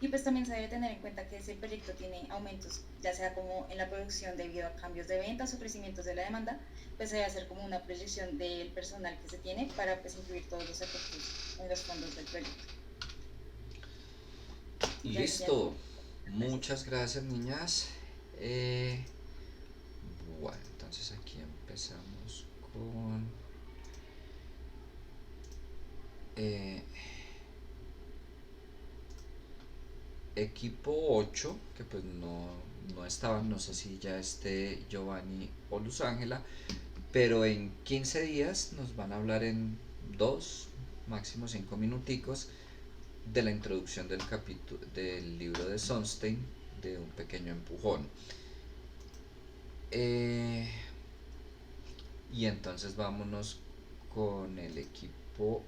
Y pues también se debe tener en cuenta que si el proyecto tiene aumentos, ya sea como en la producción debido a cambios de ventas o crecimientos de la demanda, pues se debe hacer como una proyección del personal que se tiene para pues incluir todos los efectos en los fondos del proyecto. Listo. Muchas gracias, niñas. Bueno, entonces aquí empezamos con equipo 8, que pues no estaban, no sé si ya esté Giovanni o Luz Ángela, pero en 15 días nos van a hablar en 2, máximo 5 minuticos de la introducción del capítulo del libro de Sunstein, de un pequeño empujón. Y entonces vámonos con el equipo,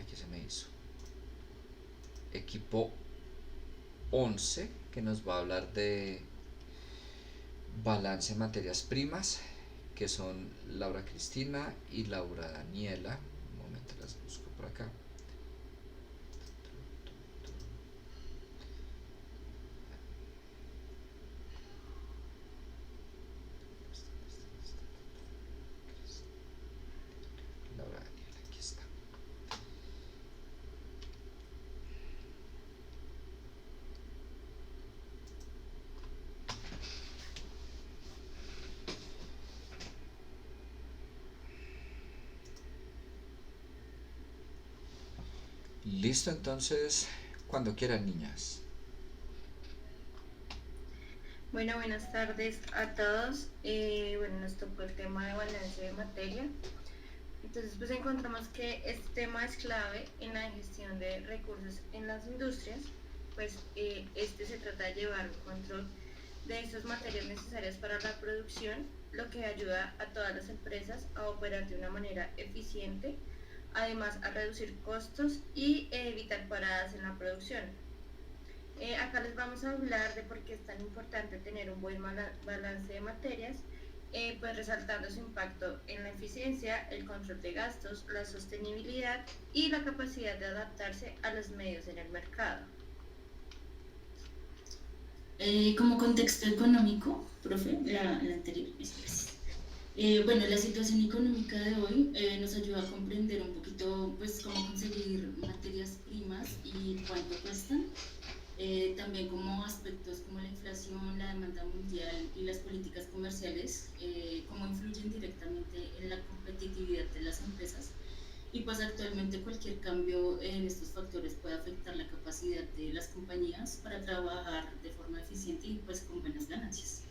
aquí se me hizo, equipo 11, que nos va a hablar de balance de materias primas, que son Laura Cristina y Laura Daniela. Un momento, las busco por acá. Laura Daniela, aquí está. Listo, entonces, cuando quieran, niñas. Bueno, buenas tardes a todos. Bueno, nos tocó el tema de balance de materia. Entonces, pues encontramos que este tema es clave en la gestión de recursos en las industrias, pues este se trata de llevar un control de estas materias necesarias para la producción, lo que ayuda a todas las empresas a operar de una manera eficiente, además a reducir costos y evitar paradas en la producción. Acá les vamos a hablar de por qué es tan importante tener un buen balance de materias, pues resaltando su impacto en la eficiencia, el control de gastos, la sostenibilidad y la capacidad de adaptarse a los medios en el mercado. Como contexto económico, profe, la anterior, gracias. Bueno, la situación económica de hoy nos ayuda a comprender un poquito pues cómo conseguir materias primas y cuánto cuestan. También como aspectos como la inflación, la demanda mundial y las políticas comerciales, cómo influyen directamente en la competitividad de las empresas. Y pues actualmente cualquier cambio en estos factores puede afectar la capacidad de las compañías para trabajar de forma eficiente y pues con buenas ganancias.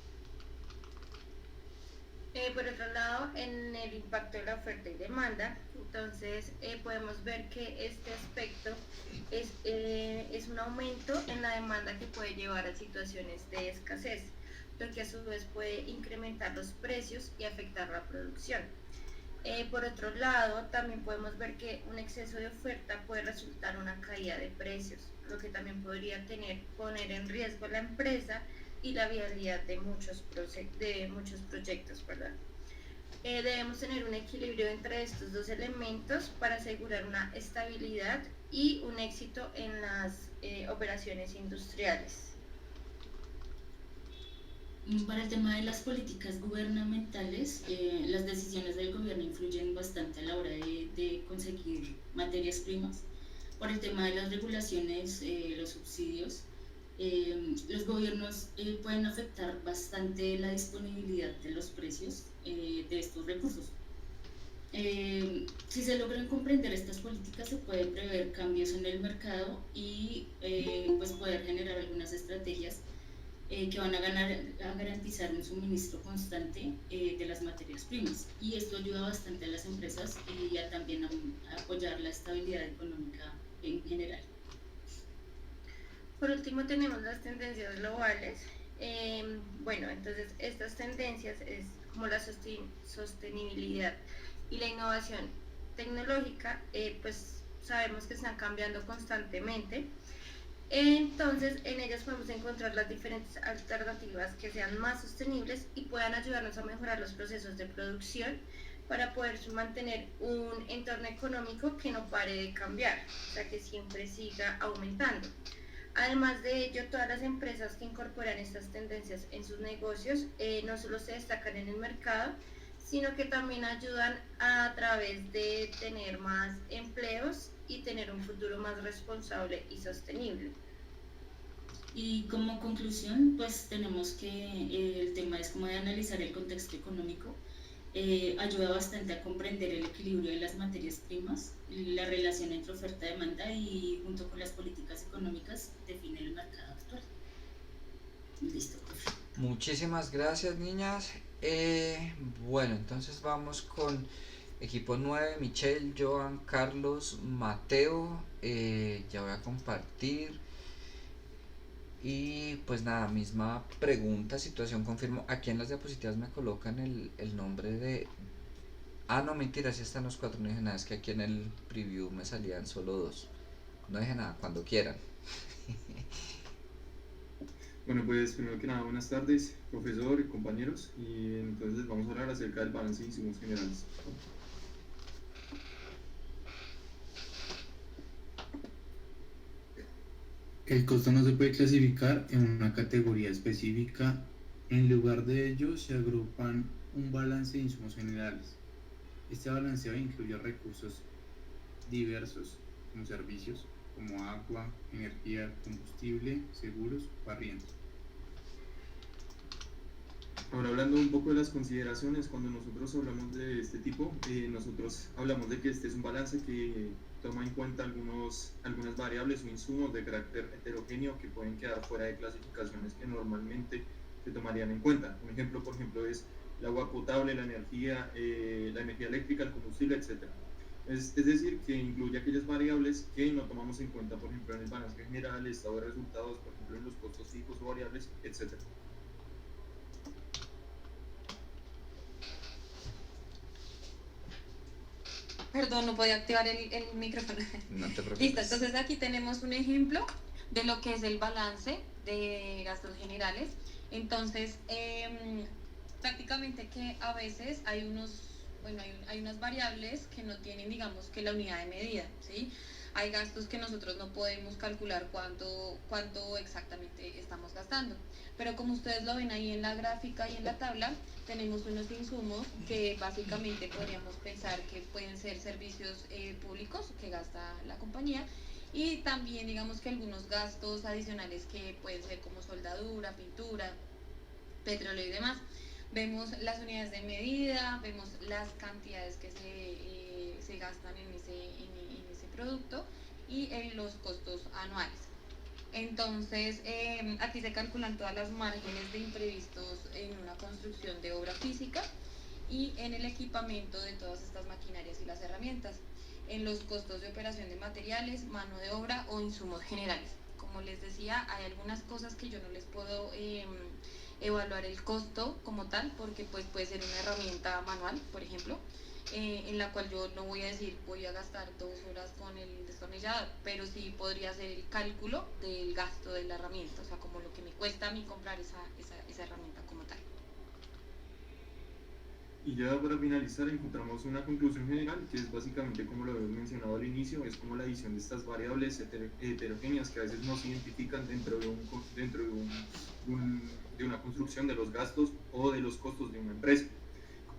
Por otro lado, en el impacto de la oferta y demanda, entonces podemos ver que este aspecto es un aumento en la demanda que puede llevar a situaciones de escasez, lo que a su vez puede incrementar los precios y afectar la producción. Por otro lado, también podemos ver que un exceso de oferta puede resultar en una caída de precios, lo que también podría poner en riesgo a la empresa y la viabilidad de muchos proyectos. Debemos tener un equilibrio entre estos dos elementos para asegurar una estabilidad y un éxito en las operaciones industriales. Para el tema de las políticas gubernamentales, las decisiones del gobierno influyen bastante a la hora de conseguir materias primas. Por el tema de las regulaciones, los subsidios, los gobiernos pueden afectar bastante la disponibilidad de los precios de estos recursos. Si se logran comprender estas políticas, se pueden prever cambios en el mercado y pues poder generar algunas estrategias que van a garantizar un suministro constante de las materias primas, y esto ayuda bastante a las empresas y también a apoyar la estabilidad económica en general. Por último tenemos las tendencias globales. Bueno, entonces estas tendencias es como la sostenibilidad y la innovación tecnológica, pues sabemos que están cambiando constantemente. Entonces, en ellas podemos encontrar las diferentes alternativas que sean más sostenibles y puedan ayudarnos a mejorar los procesos de producción para poder mantener un entorno económico que no pare de cambiar, o sea, que siempre siga aumentando. Además de ello, todas las empresas que incorporan estas tendencias en sus negocios no solo se destacan en el mercado, sino que también ayudan a través de tener más empleos y tener un futuro más responsable y sostenible. Y como conclusión, pues tenemos que el tema es como de analizar el contexto económico, ayuda bastante a comprender el equilibrio de las materias primas, la relación entre oferta y demanda, y junto con las políticas económicas define el mercado actual. Listo, profe. Muchísimas gracias, niñas. Bueno, entonces vamos con equipo 9, Michelle, Joan, Carlos, Mateo. Ya voy a compartir. Y pues nada, misma pregunta, situación, confirmo. Aquí en las diapositivas me colocan el nombre de... Ah, no, mentira, sí están los 4, no dije nada, es que aquí en el preview me salían solo 2. No dije nada, cuando quieran. Bueno, pues primero que nada, buenas tardes, profesor y compañeros, y entonces vamos a hablar acerca del balance de insumos generales. El costo no se puede clasificar en una categoría específica, en lugar de ello se agrupan un balance de insumos generales. Este balanceo incluye recursos diversos, como servicios, como agua, energía, combustible, seguros o arriendo. Ahora, hablando un poco de las consideraciones, cuando nosotros hablamos de este tipo, nosotros hablamos de que este es un balance que toma en cuenta algunas variables o insumos de carácter heterogéneo que pueden quedar fuera de clasificaciones que normalmente se tomarían en cuenta. Un ejemplo, por ejemplo, es el agua potable, la energía eléctrica, el combustible, etc. Es decir, que incluye aquellas variables que no tomamos en cuenta, por ejemplo, en el balance general, el estado de resultados, por ejemplo, en los costos fijos o variables, etc. Perdón, no podía activar el micrófono. No te preocupes. Listo, entonces aquí tenemos un ejemplo de lo que es el balance de gastos generales. Entonces, prácticamente que a veces hay unas variables que no tienen, digamos, que la unidad de medida, ¿sí? Hay gastos que nosotros no podemos calcular cuánto exactamente estamos gastando. Pero como ustedes lo ven ahí en la gráfica y en la tabla, tenemos unos insumos que básicamente podríamos pensar que pueden ser servicios públicos que gasta la compañía, y también digamos que algunos gastos adicionales que pueden ser como soldadura, pintura, petróleo y demás. Vemos las unidades de medida, vemos las cantidades que se gastan en ese producto y en los costos anuales. Entonces, aquí se calculan todas las márgenes de imprevistos en una construcción de obra física y en el equipamiento de todas estas maquinarias y las herramientas, en los costos de operación de materiales, mano de obra o insumos generales. Como les decía, hay algunas cosas que yo no les puedo evaluar el costo como tal, porque pues puede ser una herramienta manual, por ejemplo, en la cual yo no voy a decir voy a gastar 2 horas con el destornillador, pero sí podría hacer el cálculo del gasto de la herramienta, o sea, como lo que me cuesta a mí comprar esa herramienta como tal. Y ya para finalizar encontramos una conclusión general que es básicamente, como lo habíamos mencionado al inicio, es como la adición de estas variables heterogéneas que a veces no se identifican dentro de una construcción de los gastos o de los costos de una empresa.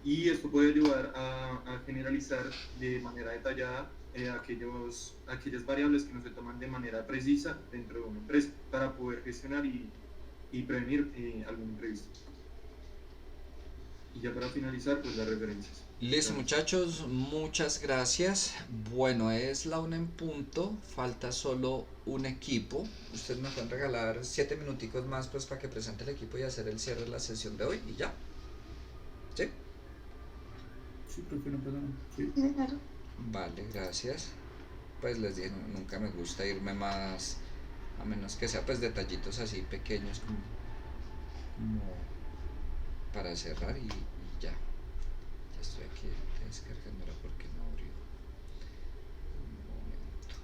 Y esto puede ayudar a generalizar de manera detallada aquellas variables que no se toman de manera precisa dentro de una empresa para poder gestionar y prevenir algún imprevisto. Y ya para finalizar, pues las referencias. Listo, muchachos, muchas gracias. Bueno, es la 1:00, falta solo un equipo. Ustedes me pueden regalar 7 minuticos más pues para que presente el equipo y hacer el cierre de la sesión de hoy y ya. ¿Sí? Sí, profe, no pasa nada. Sí. Claro. Vale, gracias. Pues les dije, nunca me gusta irme más, a menos que sea pues detallitos así pequeños como para cerrar y ya. Ya estoy aquí descargándola porque no abrió. Un momento.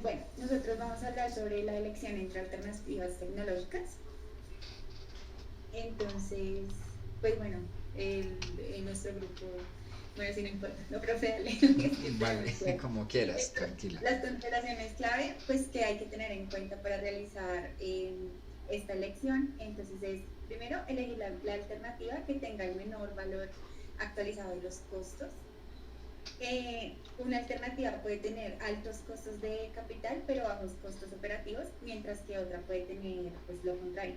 Bueno, nosotros vamos a hablar sobre la elección entre alternativas tecnológicas. Entonces, pues bueno, en nuestro grupo, bueno, si no importa, no, profe, dale. Vale, como quieras, tranquila. Las consideraciones clave, pues que hay que tener en cuenta para realizar esta elección. Entonces es, primero, elegir la alternativa que tenga el menor valor actualizado de los costos. Una alternativa puede tener altos costos de capital pero bajos costos operativos, mientras que otra puede tener pues lo contrario.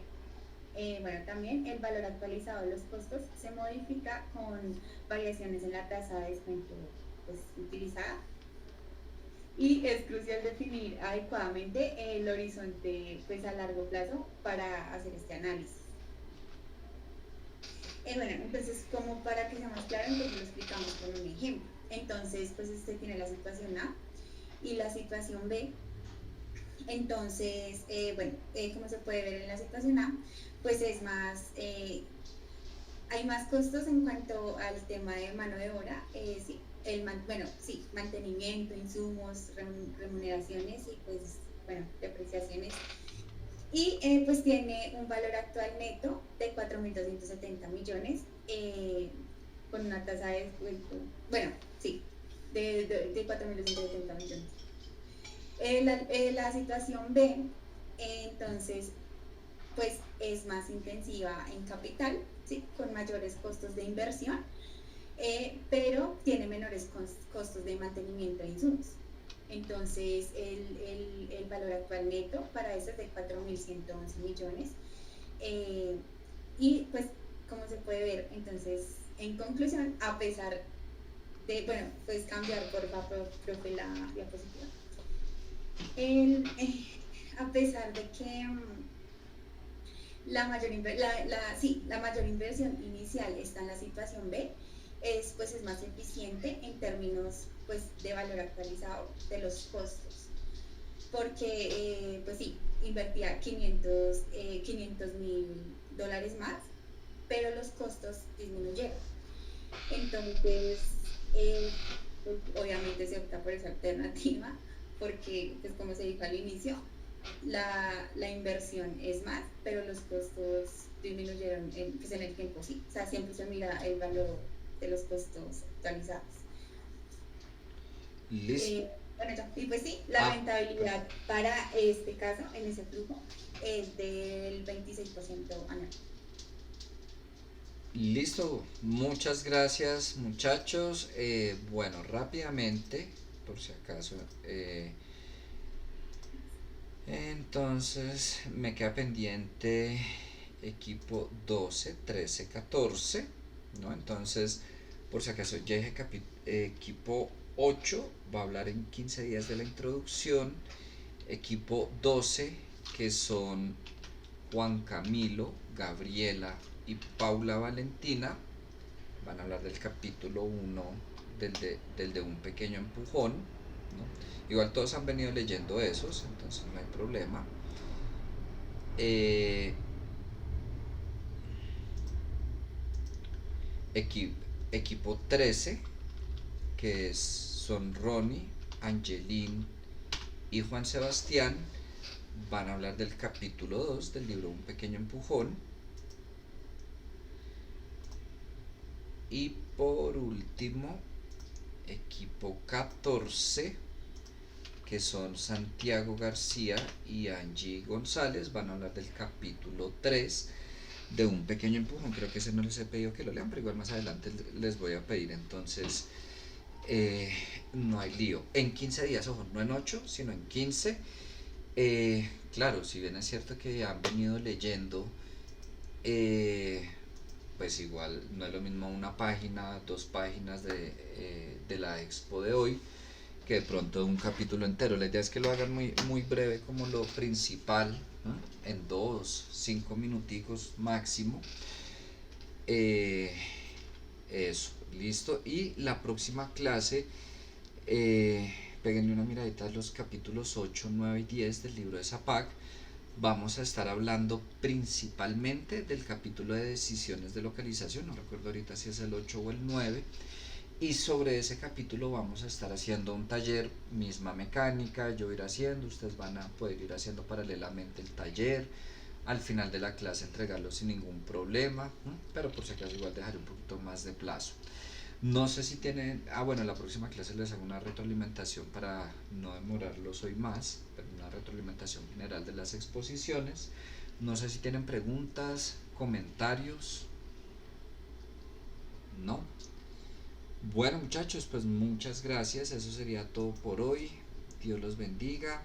Bueno, también el valor actualizado de los costos se modifica con variaciones en la tasa de descuento pues, utilizada, y es crucial definir adecuadamente el horizonte pues, a largo plazo para hacer este análisis. Bueno, entonces como para que sea más claro, entonces lo explicamos con un ejemplo. Entonces, pues usted tiene la situación A y la situación B. Entonces, bueno, como se puede ver en la situación A, pues es más, hay más costos en cuanto al tema de mano de obra, sí, mantenimiento, insumos, remuneraciones y pues, bueno, depreciaciones. Y pues tiene un valor actual neto de 4.270 millones, con una tasa de descuento, bueno, sí, de 4.270 millones. La situación B, entonces, pues es más intensiva en capital, ¿sí? Con mayores costos de inversión, pero tiene menores costos de mantenimiento de insumos. Entonces, el valor actual neto para eso es de 4.111 millones. Y pues, como se puede ver, entonces en conclusión, a pesar de, bueno, puedes cambiar por favor, profe, la diapositiva. A pesar de que la mayor inversión inicial está en la situación B, es más eficiente en términos pues, de valor actualizado de los costos, porque pues sí, invertía $500,000 más, pero los costos disminuyeron. Entonces, pues, obviamente se opta por esa alternativa, porque pues como se dijo al inicio, la inversión es más, pero los costos disminuyeron en el tiempo, sí. O sea, siempre se mira el valor de los costos actualizados. Listo. Bueno, ya. Y pues sí, la rentabilidad para este caso, en ese flujo, es del 26% anual. Listo, muchas gracias muchachos. Bueno, rápidamente, por si acaso, entonces me queda pendiente equipo 12, 13, 14, ¿no? Entonces, por si acaso, ya dije equipo 8 va a hablar en 15 días de la introducción. Equipo 12, que son Juan Camilo, Gabriela y Paula Valentina, van a hablar del capítulo 1 del de un pequeño empujón, ¿no? Igual todos han venido leyendo esos, entonces no hay problema. Equipo 13, que son Ronnie, Angeline y Juan Sebastián, van a hablar del capítulo 2 del libro Un pequeño empujón. Y por último, equipo 14, que son Santiago García y Angie González, van a hablar del capítulo 3 de Un pequeño empujón. Creo que ese no les he pedido que lo lean, pero igual más adelante les voy a pedir. Entonces, no hay lío. En 15 días, ojo, no en 8, sino en 15. Claro, si bien es cierto que han venido leyendo, pues igual no es lo mismo una página, 2 páginas de la expo de hoy, que de pronto un capítulo entero. La idea es que lo hagan muy breve, como lo principal, ¿no? En 2, 5 minuticos máximo. Eso, listo. Y la próxima clase, péguenle una miradita a los capítulos 8, 9 y 10 del libro de Zapac. Vamos a estar hablando principalmente del capítulo de decisiones de localización, no recuerdo ahorita si es el 8 o el 9, y sobre ese capítulo vamos a estar haciendo un taller, misma mecánica, yo ir haciendo, ustedes van a poder ir haciendo paralelamente el taller, al final de la clase entregarlo sin ningún problema, pero por si acaso igual dejaré un poquito más de plazo. No sé si tienen, bueno, la próxima clase les hago una retroalimentación para no demorarlos hoy más, pero una retroalimentación general de las exposiciones. No sé si tienen preguntas, comentarios. No. Bueno muchachos, pues muchas gracias, eso sería todo por hoy. Dios los bendiga.